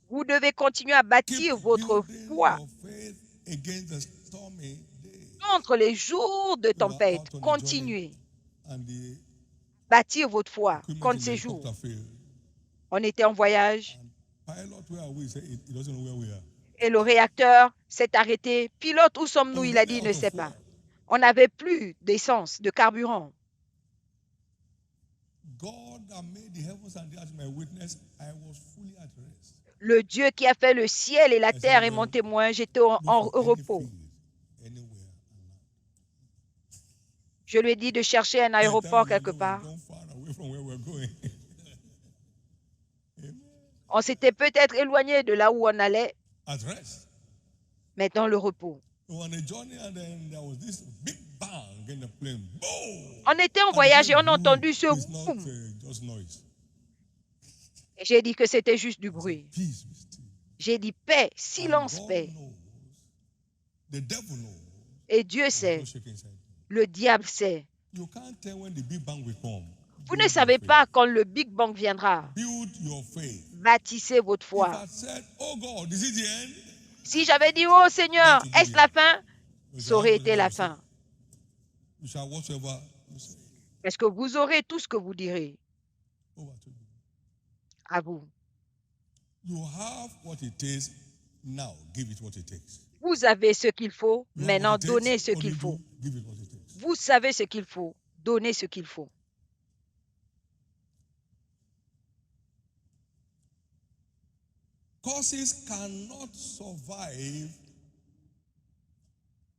Speaker 2: Vous devez continuer à bâtir
Speaker 1: Keep
Speaker 2: votre
Speaker 1: building
Speaker 2: foi
Speaker 1: your faith against the stormy days.
Speaker 2: contre les jours de
Speaker 1: You are
Speaker 2: tempête.
Speaker 1: out on a
Speaker 2: Continuez.
Speaker 1: And the
Speaker 2: Bâtir votre foi
Speaker 1: equipment
Speaker 2: contre
Speaker 1: in the
Speaker 2: ces jours.
Speaker 1: helicopter failed.
Speaker 2: On était en voyage
Speaker 1: And pilot, where are we? He said he doesn't know where we are.
Speaker 2: et le réacteur s'est arrêté. Pilote, où sommes-nous? Il a dit, il ne sait pas. On n'avait plus d'essence, de carburant.
Speaker 1: God that made the heavens and the earth my witness, I was fully at rest.
Speaker 2: Le Dieu qui a fait le ciel et la terre est mon témoin. J'étais en
Speaker 1: Look for any
Speaker 2: repos.
Speaker 1: field, anywhere around.
Speaker 2: Je lui ai dit de chercher un aéroport quelque part.
Speaker 1: Gone far away from where we're going. Amen.
Speaker 2: On s'était peut-être éloigné de là où on allait,
Speaker 1: At rest.
Speaker 2: mais dans le repos.
Speaker 1: We were on a journey and then there was this big bang in the plane. Boom!
Speaker 2: On était en
Speaker 1: And the
Speaker 2: voyage et
Speaker 1: plane
Speaker 2: on a entendu
Speaker 1: moved.
Speaker 2: ce
Speaker 1: It's not
Speaker 2: boum.
Speaker 1: just noise.
Speaker 2: Et j'ai dit que c'était juste du bruit.
Speaker 1: Peace be still.
Speaker 2: J'ai dit paix,
Speaker 1: And
Speaker 2: silence,
Speaker 1: God
Speaker 2: paix.
Speaker 1: knows. The devil knows.
Speaker 2: Et Dieu
Speaker 1: There's
Speaker 2: sait,
Speaker 1: no shaking inside.
Speaker 2: le diable sait.
Speaker 1: You can't tell when the big bang will come.
Speaker 2: Vous
Speaker 1: Build
Speaker 2: ne
Speaker 1: your
Speaker 2: savez
Speaker 1: faith.
Speaker 2: pas quand le Big Bang viendra.
Speaker 1: Build your faith.
Speaker 2: Bâtissez votre
Speaker 1: If
Speaker 2: foi.
Speaker 1: I said, oh God, is it the end?
Speaker 2: Si j'avais dit, oh Seigneur, est-ce la fin?
Speaker 1: You
Speaker 2: Ça
Speaker 1: shall
Speaker 2: aurait
Speaker 1: have
Speaker 2: été
Speaker 1: what
Speaker 2: la
Speaker 1: you say.
Speaker 2: fin.
Speaker 1: You shall whatsoever you say.
Speaker 2: Parce que vous aurez tout ce que vous direz.
Speaker 1: Over to you.
Speaker 2: À vous.
Speaker 1: You have what it takes. Now, give it what it takes.
Speaker 2: Vous avez ce qu'il faut.
Speaker 1: You have
Speaker 2: Maintenant,
Speaker 1: what it takes.
Speaker 2: donnez ce
Speaker 1: What do
Speaker 2: qu'il
Speaker 1: you
Speaker 2: faut.
Speaker 1: do? Give it what it takes.
Speaker 2: Vous savez ce qu'il faut. Donnez ce qu'il faut.
Speaker 1: Causes cannot survive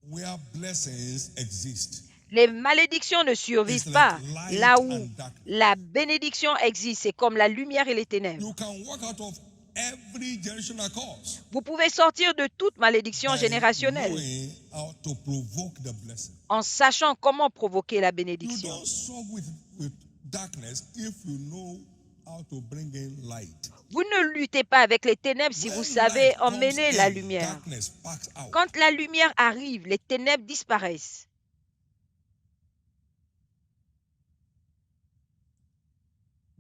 Speaker 1: where blessings exist.
Speaker 2: Les malédictions ne survivent
Speaker 1: It's
Speaker 2: pas
Speaker 1: like light
Speaker 2: là où
Speaker 1: and darkness.
Speaker 2: la bénédiction existe. C'est comme la lumière et les ténèbres.
Speaker 1: You can walk out of every generational cause
Speaker 2: Vous pouvez sortir de toute malédiction
Speaker 1: by
Speaker 2: générationnelle
Speaker 1: knowing how to provoke the blessing.
Speaker 2: en sachant comment provoquer la
Speaker 1: You
Speaker 2: bénédiction.
Speaker 1: don't struggle with darkness if you know how to bring in light.
Speaker 2: Vous ne luttez pas avec les ténèbres si
Speaker 1: When
Speaker 2: vous savez
Speaker 1: light comes
Speaker 2: emmener la
Speaker 1: in,
Speaker 2: lumière.
Speaker 1: darkness packs out.
Speaker 2: Quand la lumière arrive, les ténèbres disparaissent.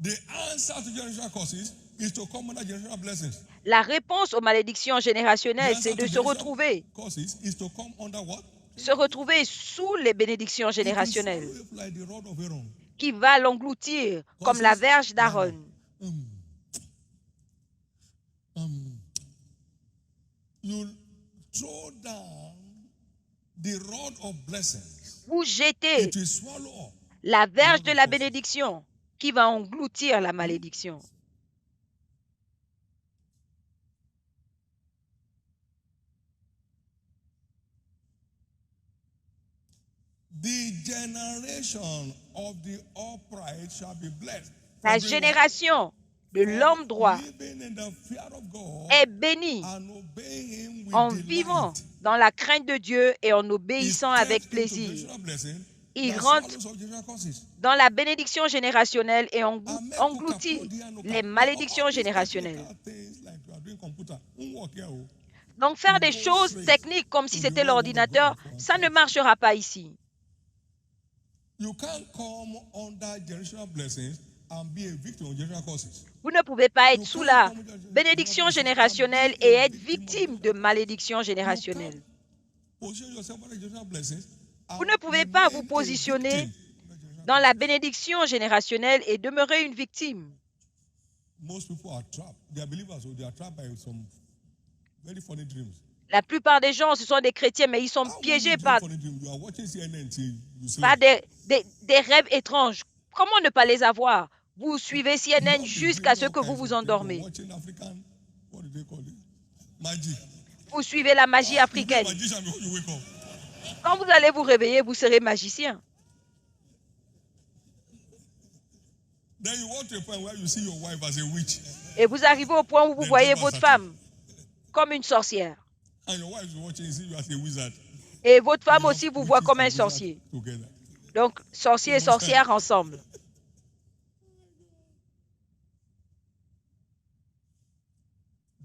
Speaker 1: The answer to generational causes is to come under generational blessings.
Speaker 2: La réponse aux malédictions
Speaker 1: The
Speaker 2: générationnelles,
Speaker 1: answer
Speaker 2: c'est
Speaker 1: to
Speaker 2: de se
Speaker 1: generational
Speaker 2: retrouver
Speaker 1: causes is to come under what?
Speaker 2: sous les bénédictions
Speaker 1: It will
Speaker 2: générationnelles,
Speaker 1: swallow you like the rod of Aaron.
Speaker 2: qui va l'engloutir comme la verge d'Aaron.
Speaker 1: You throw down the rod of blessings.
Speaker 2: Vous jetez
Speaker 1: It will swallow up.
Speaker 2: la verge de la bénédiction qui va engloutir la malédiction.
Speaker 1: The generation of the upright shall be blessed.
Speaker 2: La
Speaker 1: Everyone
Speaker 2: génération de l'homme droit
Speaker 1: living in the fear of God
Speaker 2: est bénie
Speaker 1: and obey him with
Speaker 2: en
Speaker 1: delight.
Speaker 2: vivant dans la crainte de Dieu et en
Speaker 1: He
Speaker 2: obéissant
Speaker 1: steps
Speaker 2: avec
Speaker 1: into
Speaker 2: plaisir.
Speaker 1: generational blessing
Speaker 2: Il
Speaker 1: that
Speaker 2: rentre
Speaker 1: swallows up generational curses.
Speaker 2: dans la bénédiction générationnelle et
Speaker 1: Amen.
Speaker 2: engloutit les malédictions générationnelles. Donc faire des choses techniques comme si c'était l'ordinateur, ça ne marchera pas ici.
Speaker 1: You can't come under generational blessings and be a victim of generational curses.
Speaker 2: Vous ne pouvez pas être sous la bénédiction générationnelle et être victime de malédiction générationnelle.
Speaker 1: Position yourself under generational blessings
Speaker 2: Vous
Speaker 1: and
Speaker 2: ne pouvez pas vous
Speaker 1: remain a
Speaker 2: positionner
Speaker 1: victim of generational
Speaker 2: dans la
Speaker 1: curses.
Speaker 2: bénédiction générationnelle et demeurer une victime.
Speaker 1: Most people are trapped. They are believers, so they are trapped by some very funny dreams.
Speaker 2: La plupart des gens, ce sont des chrétiens, mais ils sont
Speaker 1: How will you
Speaker 2: piégés
Speaker 1: dream
Speaker 2: par
Speaker 1: funny dreams? You are watching CNN till you
Speaker 2: par
Speaker 1: sleep.
Speaker 2: des rêves étranges. Comment ne pas les avoir? Vous suivez
Speaker 1: You
Speaker 2: CNN
Speaker 1: have been
Speaker 2: jusqu'à
Speaker 1: dreaming
Speaker 2: ce
Speaker 1: all
Speaker 2: que vous
Speaker 1: kinds
Speaker 2: vous
Speaker 1: of things. You're
Speaker 2: endormez.
Speaker 1: watching African, what do they call it? Magic.
Speaker 2: Vous suivez la magie
Speaker 1: You'll be a
Speaker 2: africaine.
Speaker 1: magician before you wake up.
Speaker 2: Quand vous allez vous réveiller, vous serez magicien.
Speaker 1: Then you want to a point where you see your wife as a witch.
Speaker 2: Et vous arrivez au point où vous
Speaker 1: The
Speaker 2: voyez
Speaker 1: devil
Speaker 2: votre
Speaker 1: has
Speaker 2: femme comme une sorcière.
Speaker 1: And your wife is watching, see you as a wizard.
Speaker 2: Et votre
Speaker 1: And
Speaker 2: femme
Speaker 1: you have
Speaker 2: aussi vous voit
Speaker 1: witches
Speaker 2: comme un
Speaker 1: and wizards
Speaker 2: sorcier.
Speaker 1: together.
Speaker 2: Donc, sorcier et sorcière ensemble.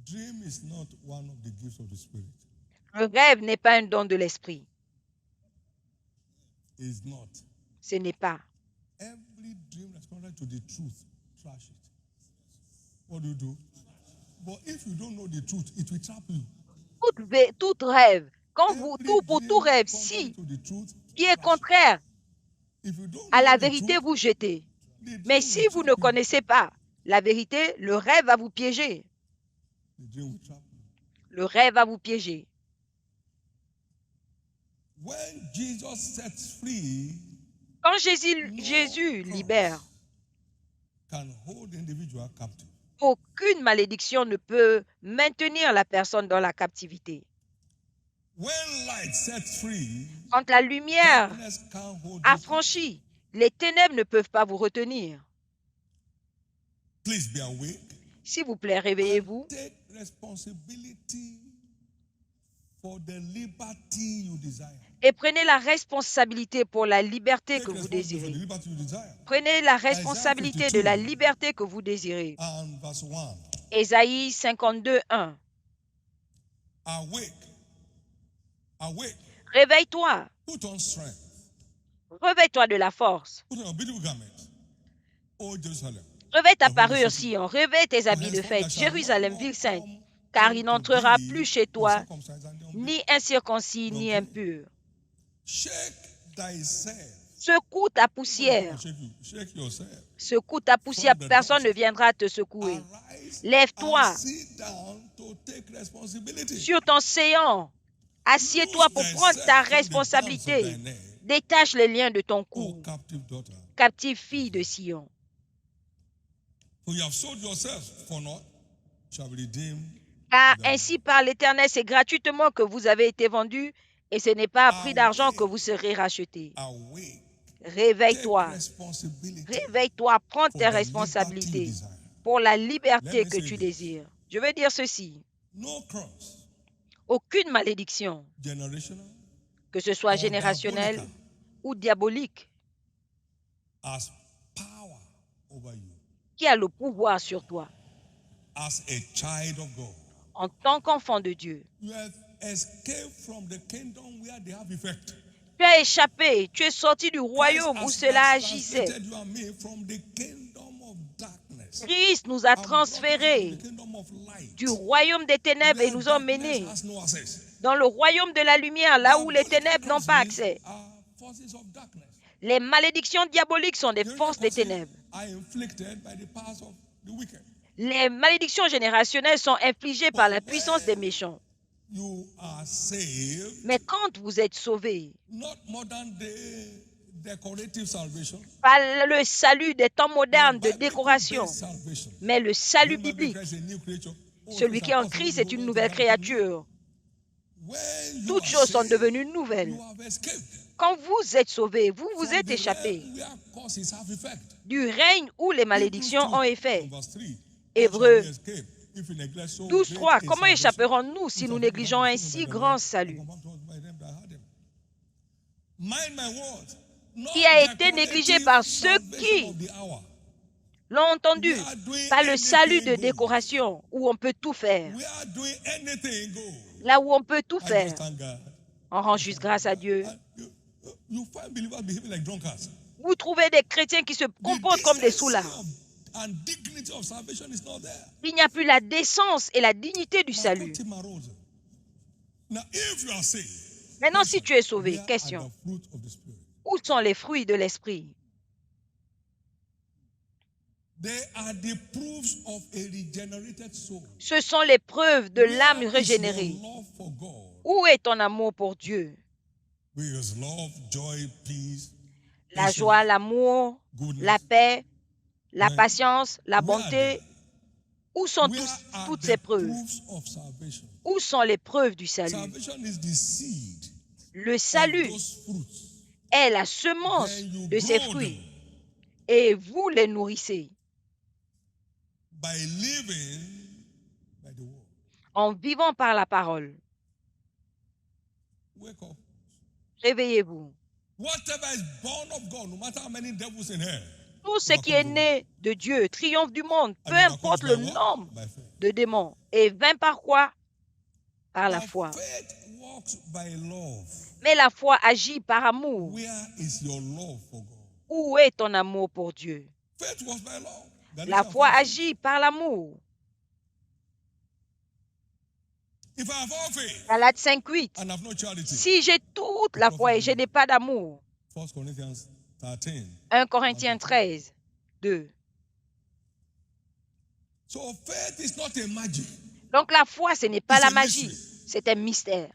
Speaker 1: Dream is not one of the gifts of the Spirit.
Speaker 2: Le rêve n'est pas un don de l'esprit.
Speaker 1: It's not.
Speaker 2: Ce n'est pas.
Speaker 1: Every dream that's contrary to the truth, trash it. What do? But if you don't know the truth, it will trap you.
Speaker 2: Tout rêve, quand
Speaker 1: Every
Speaker 2: vous, tout pour tout
Speaker 1: dream
Speaker 2: rêve,
Speaker 1: contrary
Speaker 2: si
Speaker 1: to the truth,
Speaker 2: qui est
Speaker 1: trash it.
Speaker 2: contraire
Speaker 1: If you don't
Speaker 2: à
Speaker 1: know
Speaker 2: la
Speaker 1: the
Speaker 2: vérité,
Speaker 1: truth,
Speaker 2: vous jetez.
Speaker 1: the dream
Speaker 2: Mais si
Speaker 1: will
Speaker 2: vous
Speaker 1: trap
Speaker 2: ne
Speaker 1: you.
Speaker 2: connaissez pas la vérité, le rêve va vous piéger.
Speaker 1: The dream will trap you.
Speaker 2: Le rêve va vous piéger.
Speaker 1: When Jesus sets free,
Speaker 2: Quand Jésus
Speaker 1: no
Speaker 2: libère,
Speaker 1: curse can hold the individual captive.
Speaker 2: aucune malédiction ne peut maintenir la personne dans la captivité.
Speaker 1: When light sets free,
Speaker 2: Quand la lumière
Speaker 1: darkness can't hold you.
Speaker 2: affranchit, les ténèbres ne peuvent pas vous retenir.
Speaker 1: Please be awake
Speaker 2: S'il vous plaît,
Speaker 1: and
Speaker 2: réveillez-vous
Speaker 1: take responsibility for the liberty you desire.
Speaker 2: et prenez la responsabilité pour la liberté
Speaker 1: Take
Speaker 2: que vous
Speaker 1: responsibility for the
Speaker 2: désirez.
Speaker 1: liberty you desire.
Speaker 2: Prenez la responsabilité de la liberté que vous désirez.
Speaker 1: And verse 1.
Speaker 2: Ésaïe 52, 1.
Speaker 1: Awake. Awake.
Speaker 2: Réveille-toi,
Speaker 1: Put on strength.
Speaker 2: revêt-toi de la force.
Speaker 1: Put on your beautiful garment. O Jerusalem.
Speaker 2: Revêt ta parure, Sion, revêt tes habits de fête, Jérusalem, ville sainte, car il n'entrera plus chez toi ni incirconcis ni impur.
Speaker 1: Shake thyself.
Speaker 2: Secoue ta poussière,
Speaker 1: Shake yourself.
Speaker 2: secoue ta poussière, personne ne viendra te secouer.
Speaker 1: Arise
Speaker 2: Lève-toi
Speaker 1: and sit down to take responsibility.
Speaker 2: sur ton séant, assieds-toi pour prendre ta responsabilité. Détache les liens de ton
Speaker 1: O
Speaker 2: cou,
Speaker 1: captive daughter,
Speaker 2: captive fille de Sion.
Speaker 1: for you have sold yourself for naught, shall be redeemed.
Speaker 2: Car ainsi par l'Éternel, c'est gratuitement que vous avez été vendus, et ce n'est pas à prix d'argent que vous serez rachetés.
Speaker 1: Awake. Take
Speaker 2: Réveille-toi,
Speaker 1: responsibility
Speaker 2: réveille-toi, prends
Speaker 1: for
Speaker 2: tes
Speaker 1: the liberty you
Speaker 2: responsabilités
Speaker 1: desire.
Speaker 2: pour la liberté
Speaker 1: Let me
Speaker 2: que
Speaker 1: say
Speaker 2: tu
Speaker 1: this.
Speaker 2: désires. Je veux dire ceci,
Speaker 1: No curse,
Speaker 2: aucune malédiction,
Speaker 1: generational
Speaker 2: que ce soit
Speaker 1: or
Speaker 2: générationnelle
Speaker 1: diabolical,
Speaker 2: ou diabolique,
Speaker 1: has power over you
Speaker 2: qui a le pouvoir sur toi
Speaker 1: as a child of God.
Speaker 2: en tant qu'enfant de Dieu.
Speaker 1: You have escaped from the kingdom where they have effect.
Speaker 2: Tu as échappé, tu es sorti du royaume où
Speaker 1: Christ
Speaker 2: cela
Speaker 1: has
Speaker 2: agissait.
Speaker 1: translated you and me from the kingdom of darkness
Speaker 2: Christ nous a
Speaker 1: and brought us
Speaker 2: transférés
Speaker 1: into the kingdom of light,
Speaker 2: du royaume des ténèbres et
Speaker 1: where
Speaker 2: nous a
Speaker 1: darkness
Speaker 2: emmenés
Speaker 1: has no access.
Speaker 2: dans le royaume de la lumière, là où les
Speaker 1: Diabolical
Speaker 2: ténèbres n'ont pas
Speaker 1: curses
Speaker 2: accès.
Speaker 1: are forces of darkness.
Speaker 2: Les malédictions diaboliques sont des
Speaker 1: Diabolical
Speaker 2: forces des
Speaker 1: curses
Speaker 2: ténèbres.
Speaker 1: are inflicted by the powers of the wicked.
Speaker 2: Les malédictions générationnelles sont infligées par la puissance des méchants.
Speaker 1: You are saved,
Speaker 2: Mais quand vous êtes sauvés
Speaker 1: not modern day decorative salvation,
Speaker 2: par le salut des temps modernes de
Speaker 1: but biblical
Speaker 2: décoration,
Speaker 1: based salvation.
Speaker 2: mais le salut
Speaker 1: Remember,
Speaker 2: biblique,
Speaker 1: Christ is a new creature. All
Speaker 2: celui
Speaker 1: things
Speaker 2: qui est
Speaker 1: are
Speaker 2: en
Speaker 1: possible
Speaker 2: Christ
Speaker 1: to
Speaker 2: est une
Speaker 1: those
Speaker 2: nouvelle
Speaker 1: who are in Christ.
Speaker 2: créature.
Speaker 1: When you
Speaker 2: Toutes
Speaker 1: are
Speaker 2: choses sont
Speaker 1: saved,
Speaker 2: devenues nouvelles.
Speaker 1: you have escaped
Speaker 2: Quand vous êtes sauvés, vous vous
Speaker 1: from
Speaker 2: êtes
Speaker 1: the
Speaker 2: échappés
Speaker 1: realm where curses have effect.
Speaker 2: du règne où les malédictions ont effet.
Speaker 1: From verse 3,
Speaker 2: Hébreux
Speaker 1: how shall we escape if we neglect so
Speaker 2: 12.3.
Speaker 1: great a
Speaker 2: Comment
Speaker 1: salvation,
Speaker 2: échapperons-nous si
Speaker 1: which
Speaker 2: nous
Speaker 1: hath been
Speaker 2: négligeons un
Speaker 1: given
Speaker 2: si
Speaker 1: by the
Speaker 2: grand
Speaker 1: Lord,
Speaker 2: salut
Speaker 1: and confirmed to us by them that had them? Mind my words, not
Speaker 2: qui a été
Speaker 1: decorative
Speaker 2: négligé par ceux
Speaker 1: salvation
Speaker 2: qui
Speaker 1: of the hour.
Speaker 2: l'ont entendu,
Speaker 1: We are doing
Speaker 2: par le salut de
Speaker 1: anything goes.
Speaker 2: décoration où on peut tout faire,
Speaker 1: We are doing anything go.
Speaker 2: là où on peut tout
Speaker 1: I
Speaker 2: faire.
Speaker 1: just thank God.
Speaker 2: On rend juste grâce à Dieu.
Speaker 1: You find believers behaving like drunkards.
Speaker 2: Vous trouvez des chrétiens qui se comportent comme des soulards. Il n'y a plus la décence et la dignité du salut. Maintenant, si tu es sauvé, question. Où sont les fruits de l'esprit? Ce sont les preuves de l'âme régénérée. Où est ton amour pour Dieu? La joie, l'amour, la paix, la patience, la bonté. Où sont toutes ces preuves? Où sont les preuves du salut? Le salut est la semence de ces fruits et vous les nourrissez en vivant par la parole. Réveillez-vous. Tout ce qui est né de Dieu triomphe du monde, peu importe le nombre de démons. Et vint par quoi? Par la foi. Mais la foi agit par amour. Où est ton amour pour Dieu? La foi agit par l'amour. Galates 5:8. Si j'ai toute la foi et je n'ai pas d'amour. 1 Corinthiens 13:2. Donc la foi, ce n'est pas la magie, c'est un mystère.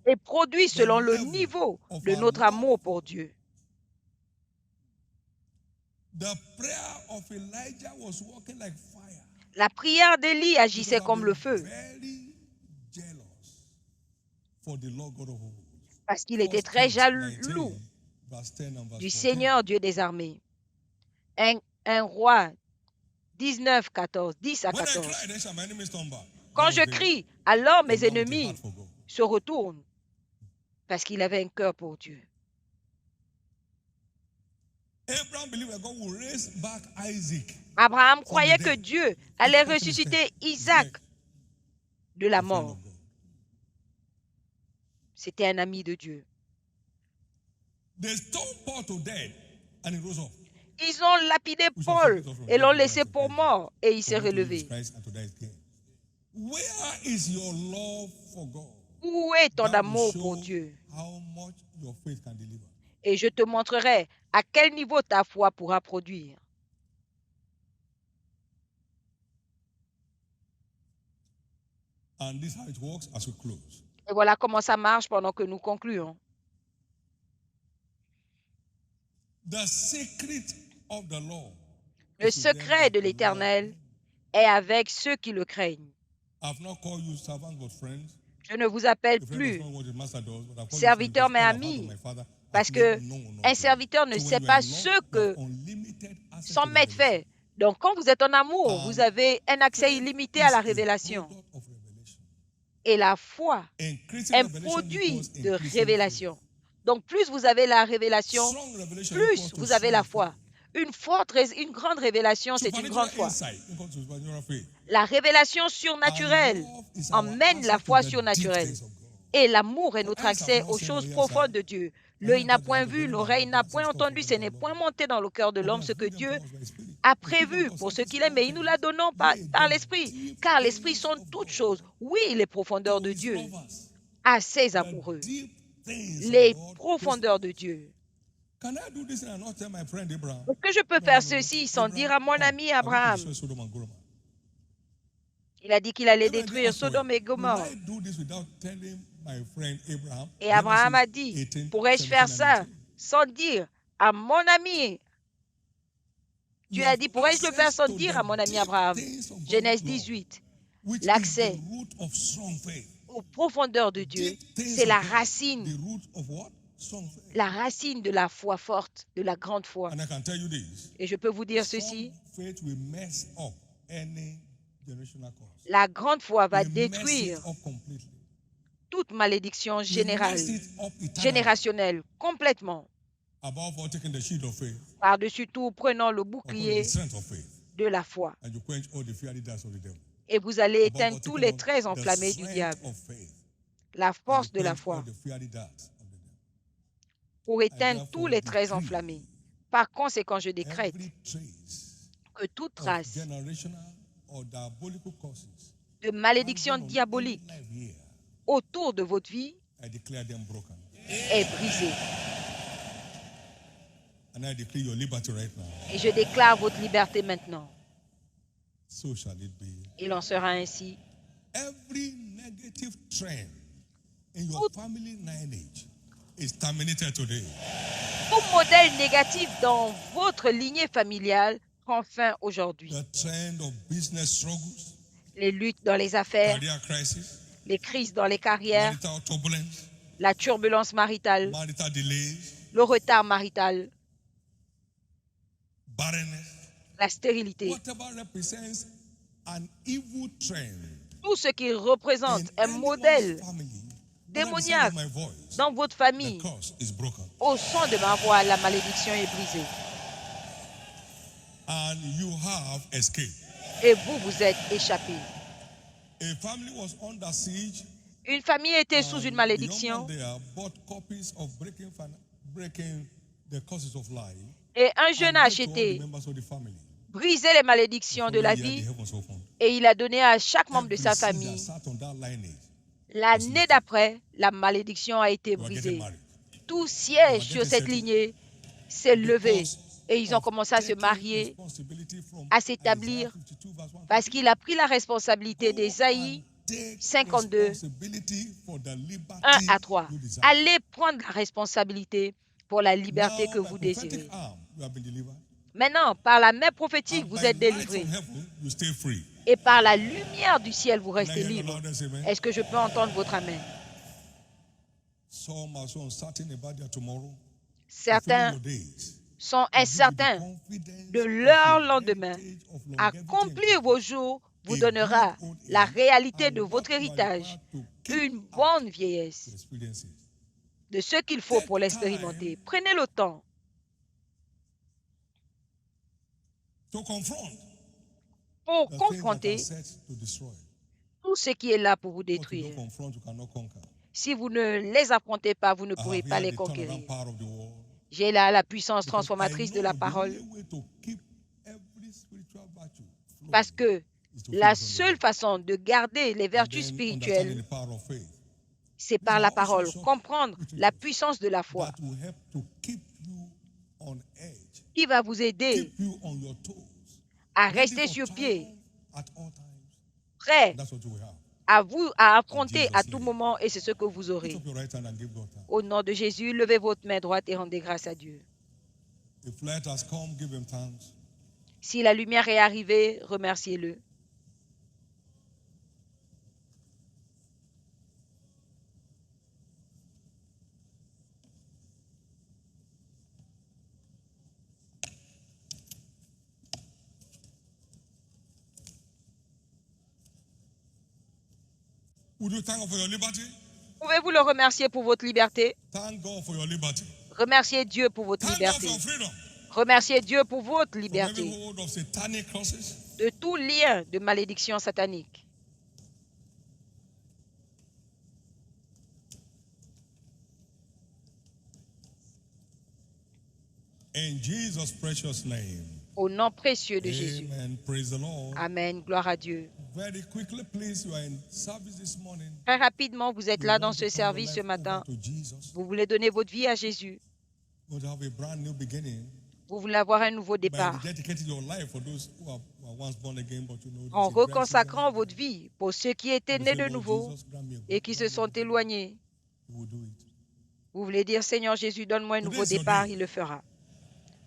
Speaker 2: Et produit selon le niveau de notre amour pour Dieu. La prière d'Élie agissait comme le feu. Parce qu'il était très jaloux du Seigneur Dieu des armées. 1 Roi 19:14, 10 à 14. Quand je crie, alors mes ennemis se retournent parce qu'il avait un cœur pour Dieu. Abraham croyait que Dieu allait ressusciter Isaac de la mort. C'était un ami de Dieu. Ils ont lapidé Paul et l'ont laissé pour mort et il s'est relevé. Où est ton amour pour Dieu? Et je te montrerai à quel niveau ta foi pourra produire. Et voilà comment ça marche pendant que nous concluons. Le secret de l'Éternel est avec ceux qui le craignent. Je ne vous appelle plus serviteur mais ami, parce qu'un serviteur ne sait pas ce que son maître fait. Donc, quand vous êtes en amour, vous avez un accès illimité à la révélation. Et la foi est un produit de révélation. Donc, plus vous avez la révélation, plus vous avez la foi. Une grande révélation, c'est une grande foi. La révélation surnaturelle emmène la foi surnaturelle. Et l'amour est notre accès aux choses profondes de Dieu. L'œil n'a point vu, l'oreille n'a point entendu, ce n'est point monté dans le cœur de l'homme ce que Dieu a prévu pour ceux qu'il aime. Mais il nous l'a donné par l'Esprit. Car l'Esprit sonde toutes choses. Oui, les profondeurs de Dieu à ses amoureux. Les profondeurs de Dieu. Est-ce que je peux faire ceci sans dire à mon ami Abraham? Il a dit qu'il allait détruire Sodome et Gomorrhe. Et Abraham a dit, pourrais-je faire ça sans dire à mon ami? Dieu a dit, pourrais-je le faire sans dire à mon ami Abraham? Genèse 18. L'accès aux profondeurs de Dieu, c'est la racine de la foi forte, de la grande foi. Et je peux vous dire ceci, la grande foi va détruire toute malédiction générationnelle, complètement. Par-dessus tout, prenons le bouclier de la foi. Et vous allez éteindre tous les traits enflammés du diable. la
Speaker 1: and
Speaker 2: force de
Speaker 1: quench
Speaker 2: la
Speaker 1: all
Speaker 2: foi
Speaker 1: the fiery darts of the devil.
Speaker 2: pour éteindre
Speaker 1: therefore
Speaker 2: tous les traits
Speaker 1: decree
Speaker 2: enflammés. Par conséquent, je décrète
Speaker 1: Every trace
Speaker 2: que toute
Speaker 1: of
Speaker 2: trace
Speaker 1: generational or diabolical causes
Speaker 2: de malédiction
Speaker 1: hanging on any
Speaker 2: diabolique
Speaker 1: life here,
Speaker 2: autour de votre vie
Speaker 1: I declare them broken.
Speaker 2: est brisée.
Speaker 1: And I declare your liberty right now.
Speaker 2: Et je déclare votre liberté maintenant.
Speaker 1: So shall it be.
Speaker 2: Il en sera ainsi.
Speaker 1: Every negative trend in your family lineage is terminated today.
Speaker 2: Tout modèle négatif dans votre lignée familiale prend fin aujourd'hui.
Speaker 1: The trend of business struggles,
Speaker 2: Les luttes dans les affaires,
Speaker 1: career crisis,
Speaker 2: les crises dans les carrières,
Speaker 1: marital turbulence,
Speaker 2: la turbulence maritale,
Speaker 1: marital delays,
Speaker 2: le retard marital,
Speaker 1: barrenness,
Speaker 2: la stérilité,
Speaker 1: whatever represents an evil trend
Speaker 2: tout ce qui représente
Speaker 1: in
Speaker 2: un modèle
Speaker 1: anyone's family, under the sound
Speaker 2: démoniaque
Speaker 1: of my voice,
Speaker 2: dans votre
Speaker 1: the
Speaker 2: famille,
Speaker 1: curse is broken.
Speaker 2: au son de ma voix, la malédiction est brisée.
Speaker 1: And you have escaped.
Speaker 2: Et vous, vous êtes échappés.
Speaker 1: A family was under siege.
Speaker 2: Une famille était sous une
Speaker 1: The
Speaker 2: malédiction
Speaker 1: young man there bought copies of breaking the curses of life.
Speaker 2: et un jeune
Speaker 1: and
Speaker 2: a
Speaker 1: gave to all the
Speaker 2: acheté,
Speaker 1: members of the family.
Speaker 2: brisé les malédictions de la
Speaker 1: Following year,
Speaker 2: vie
Speaker 1: the heavens opened.
Speaker 2: et il a donné à chaque membre de
Speaker 1: Every
Speaker 2: sa
Speaker 1: seed that
Speaker 2: famille.
Speaker 1: sat on that lineage,
Speaker 2: L'année d'après, la malédiction a été
Speaker 1: you are getting
Speaker 2: brisée.
Speaker 1: married.
Speaker 2: Tout siège sur cette lignée s'est levé et ils ont
Speaker 1: Of
Speaker 2: commencé à se
Speaker 1: taking
Speaker 2: marier,
Speaker 1: responsibility from
Speaker 2: à s'établir,
Speaker 1: Isaiah 52 verse 1
Speaker 2: parce qu'il a pris la responsabilité
Speaker 1: Go
Speaker 2: d'Ésaïe
Speaker 1: and take
Speaker 2: 52,
Speaker 1: responsibility for the
Speaker 2: 1
Speaker 1: liberty
Speaker 2: à 3.
Speaker 1: you desire.
Speaker 2: Allez prendre la responsabilité pour la liberté
Speaker 1: Now,
Speaker 2: que
Speaker 1: by
Speaker 2: vous
Speaker 1: prophetic
Speaker 2: désirez.
Speaker 1: arm, you have been delivered.
Speaker 2: Maintenant, par la main prophétique,
Speaker 1: And
Speaker 2: vous
Speaker 1: by
Speaker 2: êtes
Speaker 1: light
Speaker 2: délivrés.
Speaker 1: from heaven, you stay free.
Speaker 2: Et par la lumière du ciel, vous
Speaker 1: Can I
Speaker 2: restez
Speaker 1: hear the
Speaker 2: libre.
Speaker 1: loudest amen?
Speaker 2: Est-ce que je peux entendre votre amen?
Speaker 1: Some are so uncertain about their tomorrow.
Speaker 2: Certains
Speaker 1: Fulfill your days.
Speaker 2: sont
Speaker 1: Give you the
Speaker 2: incertains
Speaker 1: confidence
Speaker 2: de
Speaker 1: of
Speaker 2: leur
Speaker 1: your
Speaker 2: lendemain.
Speaker 1: heritage of longevity
Speaker 2: Accomplir
Speaker 1: and
Speaker 2: vos jours vous
Speaker 1: a
Speaker 2: donnera
Speaker 1: good old
Speaker 2: la
Speaker 1: age,
Speaker 2: réalité
Speaker 1: and
Speaker 2: de
Speaker 1: what
Speaker 2: votre
Speaker 1: you are
Speaker 2: héritage,
Speaker 1: required to keep
Speaker 2: une
Speaker 1: up
Speaker 2: bonne
Speaker 1: to
Speaker 2: vieillesse,
Speaker 1: experience it.
Speaker 2: de ce qu'il faut pour
Speaker 1: Take
Speaker 2: l'expérimenter.
Speaker 1: time
Speaker 2: Prenez le temps
Speaker 1: to confront
Speaker 2: pour
Speaker 1: the things that are
Speaker 2: confronter
Speaker 1: set to destroy.
Speaker 2: tout ce qui est là pour vous
Speaker 1: What you
Speaker 2: détruire.
Speaker 1: don't confront, you cannot conquer.
Speaker 2: Si vous ne les affrontez pas, vous ne
Speaker 1: I
Speaker 2: pourrez
Speaker 1: have
Speaker 2: pas
Speaker 1: here
Speaker 2: les
Speaker 1: the
Speaker 2: conquérir.
Speaker 1: turnaround power of the world.
Speaker 2: J'ai là la puissance
Speaker 1: Because I
Speaker 2: transformatrice de
Speaker 1: know
Speaker 2: la
Speaker 1: the
Speaker 2: parole,
Speaker 1: only way to keep every spiritual virtue flowing
Speaker 2: parce que
Speaker 1: is to
Speaker 2: la
Speaker 1: focus on the
Speaker 2: seule
Speaker 1: word.
Speaker 2: façon de garder les
Speaker 1: And
Speaker 2: vertus
Speaker 1: then
Speaker 2: spirituelles,
Speaker 1: understanding the power of faith.
Speaker 2: c'est
Speaker 1: These
Speaker 2: par
Speaker 1: are
Speaker 2: la
Speaker 1: also
Speaker 2: parole.
Speaker 1: short
Speaker 2: Comprendre
Speaker 1: literature
Speaker 2: la puissance de la foi
Speaker 1: that will help to keep you on edge,
Speaker 2: qui va vous aider
Speaker 1: keep you on your toes,
Speaker 2: à
Speaker 1: ready
Speaker 2: rester
Speaker 1: for
Speaker 2: sur pied,
Speaker 1: triumph at all times.
Speaker 2: prêt
Speaker 1: And that's what you will have.
Speaker 2: à affronter
Speaker 1: Jesus'
Speaker 2: à tout
Speaker 1: name.
Speaker 2: moment, et c'est ce que vous
Speaker 1: Put
Speaker 2: aurez.
Speaker 1: up your right hand and give God thanks.
Speaker 2: Au nom de Jésus, levez votre main droite et rendez grâce à Dieu.
Speaker 1: If light has come, give him thanks.
Speaker 2: Si la lumière est arrivée, remerciez-le.
Speaker 1: Would you thank God for your liberty?
Speaker 2: Pouvez-vous le remercier pour votre liberté?
Speaker 1: Thank God for your liberty.
Speaker 2: Remerciez Dieu pour votre
Speaker 1: Thank God
Speaker 2: liberté.
Speaker 1: for your freedom
Speaker 2: Remerciez Dieu pour votre
Speaker 1: from every
Speaker 2: liberté
Speaker 1: hold of satanic curses.
Speaker 2: de tout lien de malédiction satanique.
Speaker 1: In Jesus' precious name.
Speaker 2: Au nom précieux de Jésus.
Speaker 1: Amen. Praise the Lord.
Speaker 2: Amen. Gloire à Dieu.
Speaker 1: Very quickly, please, you are in service this morning.
Speaker 2: Très rapidement, vous êtes
Speaker 1: You
Speaker 2: là dans
Speaker 1: want
Speaker 2: ce
Speaker 1: to turn your
Speaker 2: service
Speaker 1: life
Speaker 2: ce matin.
Speaker 1: over to Jesus.
Speaker 2: Vous voulez donner votre vie à Jésus.
Speaker 1: You want to have a brand new beginning.
Speaker 2: Vous voulez avoir un nouveau
Speaker 1: By
Speaker 2: départ.
Speaker 1: dedicating your life for those who were once born again, but you know,
Speaker 2: En
Speaker 1: there's a dry
Speaker 2: reconsacrant
Speaker 1: season.
Speaker 2: votre vie pour ceux qui étaient
Speaker 1: You
Speaker 2: nés
Speaker 1: say,
Speaker 2: de
Speaker 1: Lord
Speaker 2: nouveau
Speaker 1: Jesus, grant me a
Speaker 2: et qui se sont éloignés.
Speaker 1: You will do it.
Speaker 2: Vous voulez dire, Seigneur Jésus, donne-moi un
Speaker 1: Today
Speaker 2: nouveau
Speaker 1: is your
Speaker 2: départ,
Speaker 1: day.
Speaker 2: il le fera.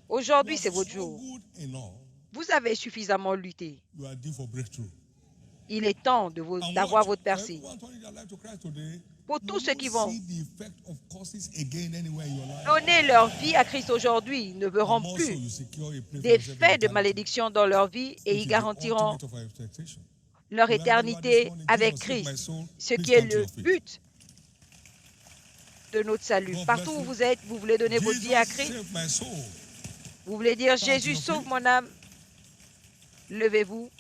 Speaker 1: You
Speaker 2: Aujourd'hui,
Speaker 1: have
Speaker 2: c'est votre jour.
Speaker 1: struggled enough.
Speaker 2: Vous avez suffisamment lutté.
Speaker 1: You are due for breakthrough.
Speaker 2: Il est temps
Speaker 1: And
Speaker 2: d'avoir
Speaker 1: watch,
Speaker 2: votre
Speaker 1: for
Speaker 2: percée.
Speaker 1: everyone turning their life to Christ today,
Speaker 2: Pour
Speaker 1: you
Speaker 2: tous ceux
Speaker 1: won't
Speaker 2: qui vont
Speaker 1: see the effect of curses again anywhere in your life.
Speaker 2: donner leur vie à Christ aujourd'hui, ils ne verront
Speaker 1: And also,
Speaker 2: plus
Speaker 1: you secure a place for
Speaker 2: des
Speaker 1: yourself in
Speaker 2: faits de
Speaker 1: eternity,
Speaker 2: malédiction dans leur vie et
Speaker 1: which
Speaker 2: y
Speaker 1: is the
Speaker 2: garantiront
Speaker 1: ultimate of our expectation.
Speaker 2: leur
Speaker 1: Wherever you are this
Speaker 2: éternité
Speaker 1: morning,
Speaker 2: avec
Speaker 1: Jesus, save my
Speaker 2: Christ,
Speaker 1: soul.
Speaker 2: ce
Speaker 1: Please
Speaker 2: qui est
Speaker 1: stand to
Speaker 2: le
Speaker 1: your feet.
Speaker 2: but de notre salut.
Speaker 1: God
Speaker 2: Partout
Speaker 1: bless
Speaker 2: où
Speaker 1: you.
Speaker 2: vous êtes, vous voulez donner votre vie à
Speaker 1: Jesus,
Speaker 2: Christ,
Speaker 1: save my soul.
Speaker 2: vous voulez dire
Speaker 1: Stand to
Speaker 2: Jésus,
Speaker 1: your
Speaker 2: sauve
Speaker 1: feet.
Speaker 2: mon âme. Levez-vous.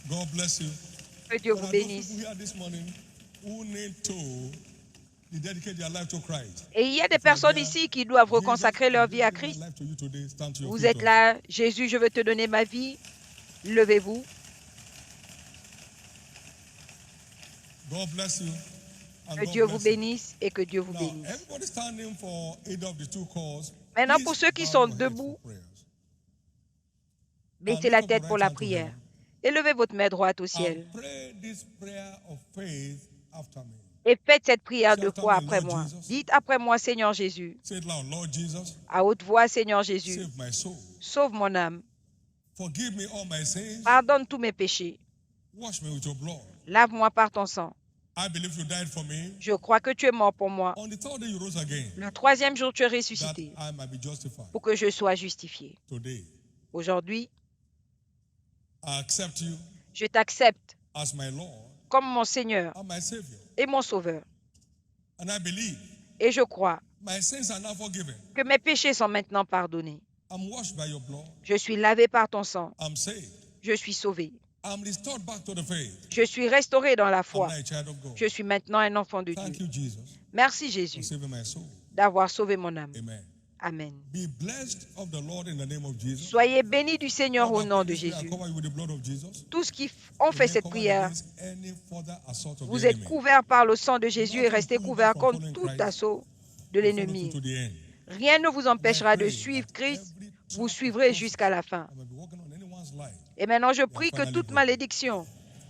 Speaker 1: God bless you.
Speaker 2: Que Dieu
Speaker 1: There
Speaker 2: vous
Speaker 1: are those
Speaker 2: bénisse.
Speaker 1: people here this morning who need to dedicate their life to Christ.
Speaker 2: Et il y a des
Speaker 1: If you are
Speaker 2: personnes
Speaker 1: there,
Speaker 2: ici qui doivent
Speaker 1: Jesus,
Speaker 2: reconsacrer leur
Speaker 1: I'm
Speaker 2: vie à
Speaker 1: dedicating my
Speaker 2: Christ.
Speaker 1: life to you today. Stand to your
Speaker 2: Vous
Speaker 1: feet
Speaker 2: êtes
Speaker 1: also.
Speaker 2: là, Jésus, je veux te donner ma vie. Levez-vous.
Speaker 1: God bless you. And
Speaker 2: Que
Speaker 1: God
Speaker 2: Dieu vous
Speaker 1: bless you.
Speaker 2: bénisse et que Dieu vous
Speaker 1: Now,
Speaker 2: bénisse.
Speaker 1: everybody standing for either of the two calls.
Speaker 2: Maintenant,
Speaker 1: Please
Speaker 2: pour ceux qui
Speaker 1: bow
Speaker 2: sont
Speaker 1: your head
Speaker 2: debout,
Speaker 1: for prayers.
Speaker 2: baissez la tête pour la prière. Et levez votre main droite au
Speaker 1: And
Speaker 2: ciel.
Speaker 1: pray this prayer of faith after me.
Speaker 2: Et faites cette prière
Speaker 1: Say
Speaker 2: de
Speaker 1: after
Speaker 2: foi
Speaker 1: me,
Speaker 2: après
Speaker 1: Lord
Speaker 2: moi.
Speaker 1: Jesus.
Speaker 2: Dites après moi, Seigneur Jésus.
Speaker 1: Say it loud, Lord Jesus,
Speaker 2: À haute voix, Seigneur Jésus.
Speaker 1: save my soul.
Speaker 2: Sauve mon âme.
Speaker 1: Forgive me all my sins.
Speaker 2: Pardonne tous mes péchés.
Speaker 1: Wash me with your blood.
Speaker 2: Lave-moi par ton sang.
Speaker 1: I believe you died for me.
Speaker 2: Je crois que tu es mort pour moi.
Speaker 1: On the third day you rose again.
Speaker 2: Le troisième jour, tu es
Speaker 1: That
Speaker 2: ressuscité
Speaker 1: I might be justified.
Speaker 2: pour que je sois justifié.
Speaker 1: Today,
Speaker 2: Aujourd'hui,
Speaker 1: I accept you
Speaker 2: je t'accepte
Speaker 1: as my Lord
Speaker 2: comme mon Seigneur
Speaker 1: and my Savior.
Speaker 2: et mon Sauveur.
Speaker 1: And I believe
Speaker 2: Et je crois
Speaker 1: my sins are now forgiven.
Speaker 2: que mes péchés sont maintenant pardonnés.
Speaker 1: I'm washed by your blood.
Speaker 2: Je suis lavé par ton sang.
Speaker 1: I'm saved.
Speaker 2: Je suis sauvé.
Speaker 1: I'm restored back to the faith.
Speaker 2: Je suis restauré dans la
Speaker 1: I'm
Speaker 2: foi.
Speaker 1: now a child of God.
Speaker 2: Je suis maintenant un enfant de
Speaker 1: Thank
Speaker 2: Dieu.
Speaker 1: you, Jesus,
Speaker 2: Merci
Speaker 1: for
Speaker 2: Jésus
Speaker 1: saving my soul.
Speaker 2: d'avoir sauvé mon âme.
Speaker 1: Amen.
Speaker 2: Amen.
Speaker 1: Be blessed of the Lord in the name of Jesus.
Speaker 2: Soyez bénis du Seigneur au
Speaker 1: Father,
Speaker 2: nom
Speaker 1: pray
Speaker 2: de
Speaker 1: this prayer,
Speaker 2: Jésus.
Speaker 1: cover you with the blood of Jesus.
Speaker 2: Tous qui ont fait cette
Speaker 1: Covered
Speaker 2: prière,
Speaker 1: against any further assault of
Speaker 2: vous
Speaker 1: the
Speaker 2: êtes
Speaker 1: enemy.
Speaker 2: couverts par le sang de Jésus et restez couverts contre tout assaut de
Speaker 1: Follow through
Speaker 2: l'ennemi.
Speaker 1: to the end.
Speaker 2: Rien ne vous empêchera de suivre Christ. Vous suivrez jusqu'à la fin.
Speaker 1: I may be working on anyone's life.
Speaker 2: Et maintenant, je prie que toute malédiction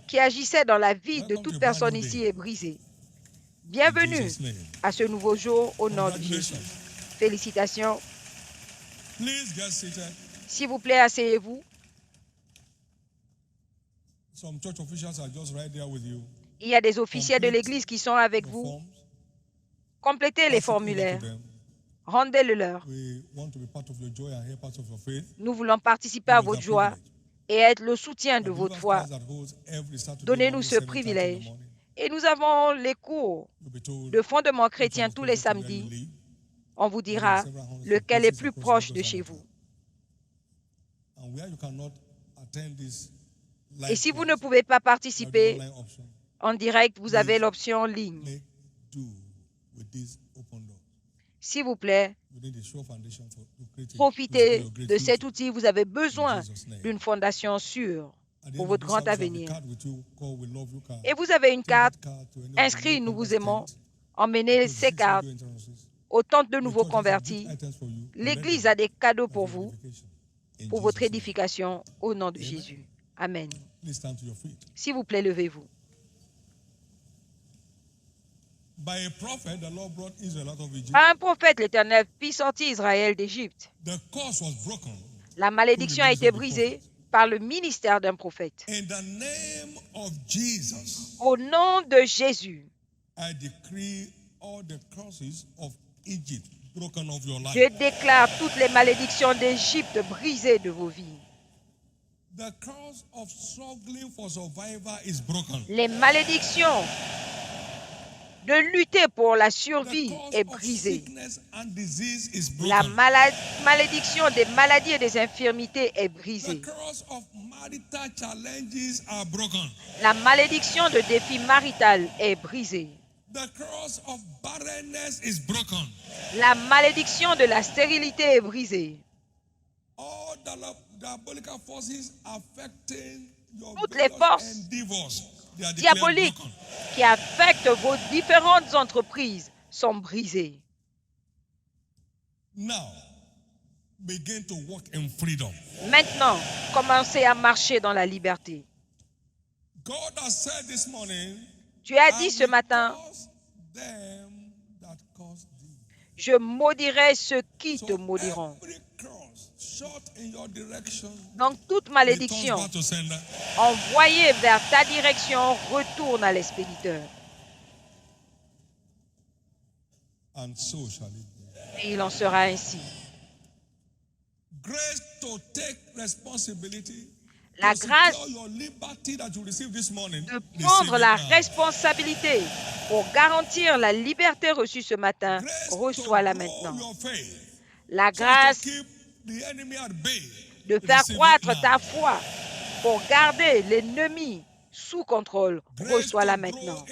Speaker 2: qui agissait dans la vie de toute personne ici est brisée.
Speaker 1: In
Speaker 2: Bienvenue
Speaker 1: Jesus' name.
Speaker 2: à ce nouveau jour au nom de Jésus.
Speaker 1: Congratulations.
Speaker 2: Félicitations.
Speaker 1: Please get seated.
Speaker 2: S'il vous plaît, asseyez-vous.
Speaker 1: Some church officials are just right there with you.
Speaker 2: Il y a des officiers de l'Église qui sont avec
Speaker 1: The
Speaker 2: vous.
Speaker 1: forms.
Speaker 2: Complétez les
Speaker 1: Pass it over to
Speaker 2: formulaires.
Speaker 1: them.
Speaker 2: Rendez-le leur.
Speaker 1: We want to be part of your joy and hear part of your faith.
Speaker 2: Nous voulons participer à votre joie et être le soutien de votre foi. Donnez-nous ce privilège. Et nous avons les cours de fondement chrétien tous les samedis. On vous dira lequel est plus proche de chez vous. Et si vous ne pouvez pas participer en direct, vous avez l'option en ligne. S'il vous plaît, profitez de cet outil. Vous avez besoin d'une fondation sûre pour votre grand avenir. Et vous avez une carte inscrite, nous vous aimons. Emmenez ces cartes au temple de nouveaux convertis. L'Église a des cadeaux pour vous, pour votre édification, au nom de Jésus. Amen. S'il vous plaît, levez-vous. Par un prophète, l'Éternel fit sortir Israël d'Égypte. La malédiction a été brisée par le ministère d'un prophète. Au nom de Jésus, je déclare toutes les malédictions d'Égypte brisées de vos vies. Les malédictions de lutter pour la survie est brisée. La malédiction des maladies et des infirmités est brisée. La malédiction de défi marital est brisée. La malédiction de la stérilité est brisée. Toutes les forces diaboliques qui affectent vos différentes entreprises sont brisées. Maintenant, commencez à marcher dans la liberté. Tu as dit ce matin, je maudirai ceux qui te maudiront. Donc toute malédiction envoyée vers ta direction retourne à l'expéditeur. Et il en sera ainsi. La grâce de prendre la responsabilité pour garantir la liberté reçue ce matin, reçois-la maintenant. La grâce de faire croître ta foi pour garder l'ennemi sous contrôle, reçois-la maintenant.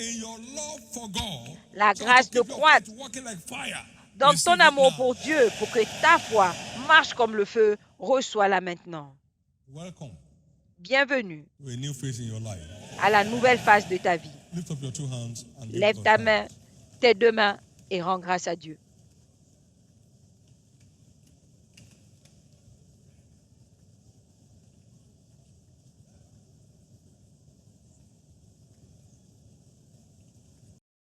Speaker 2: La grâce de croître dans ton amour pour Dieu, pour que ta foi marche comme le feu, reçois-la maintenant. Bienvenue à la nouvelle phase de ta vie. Lève ta main, tes deux mains et rends grâce à Dieu.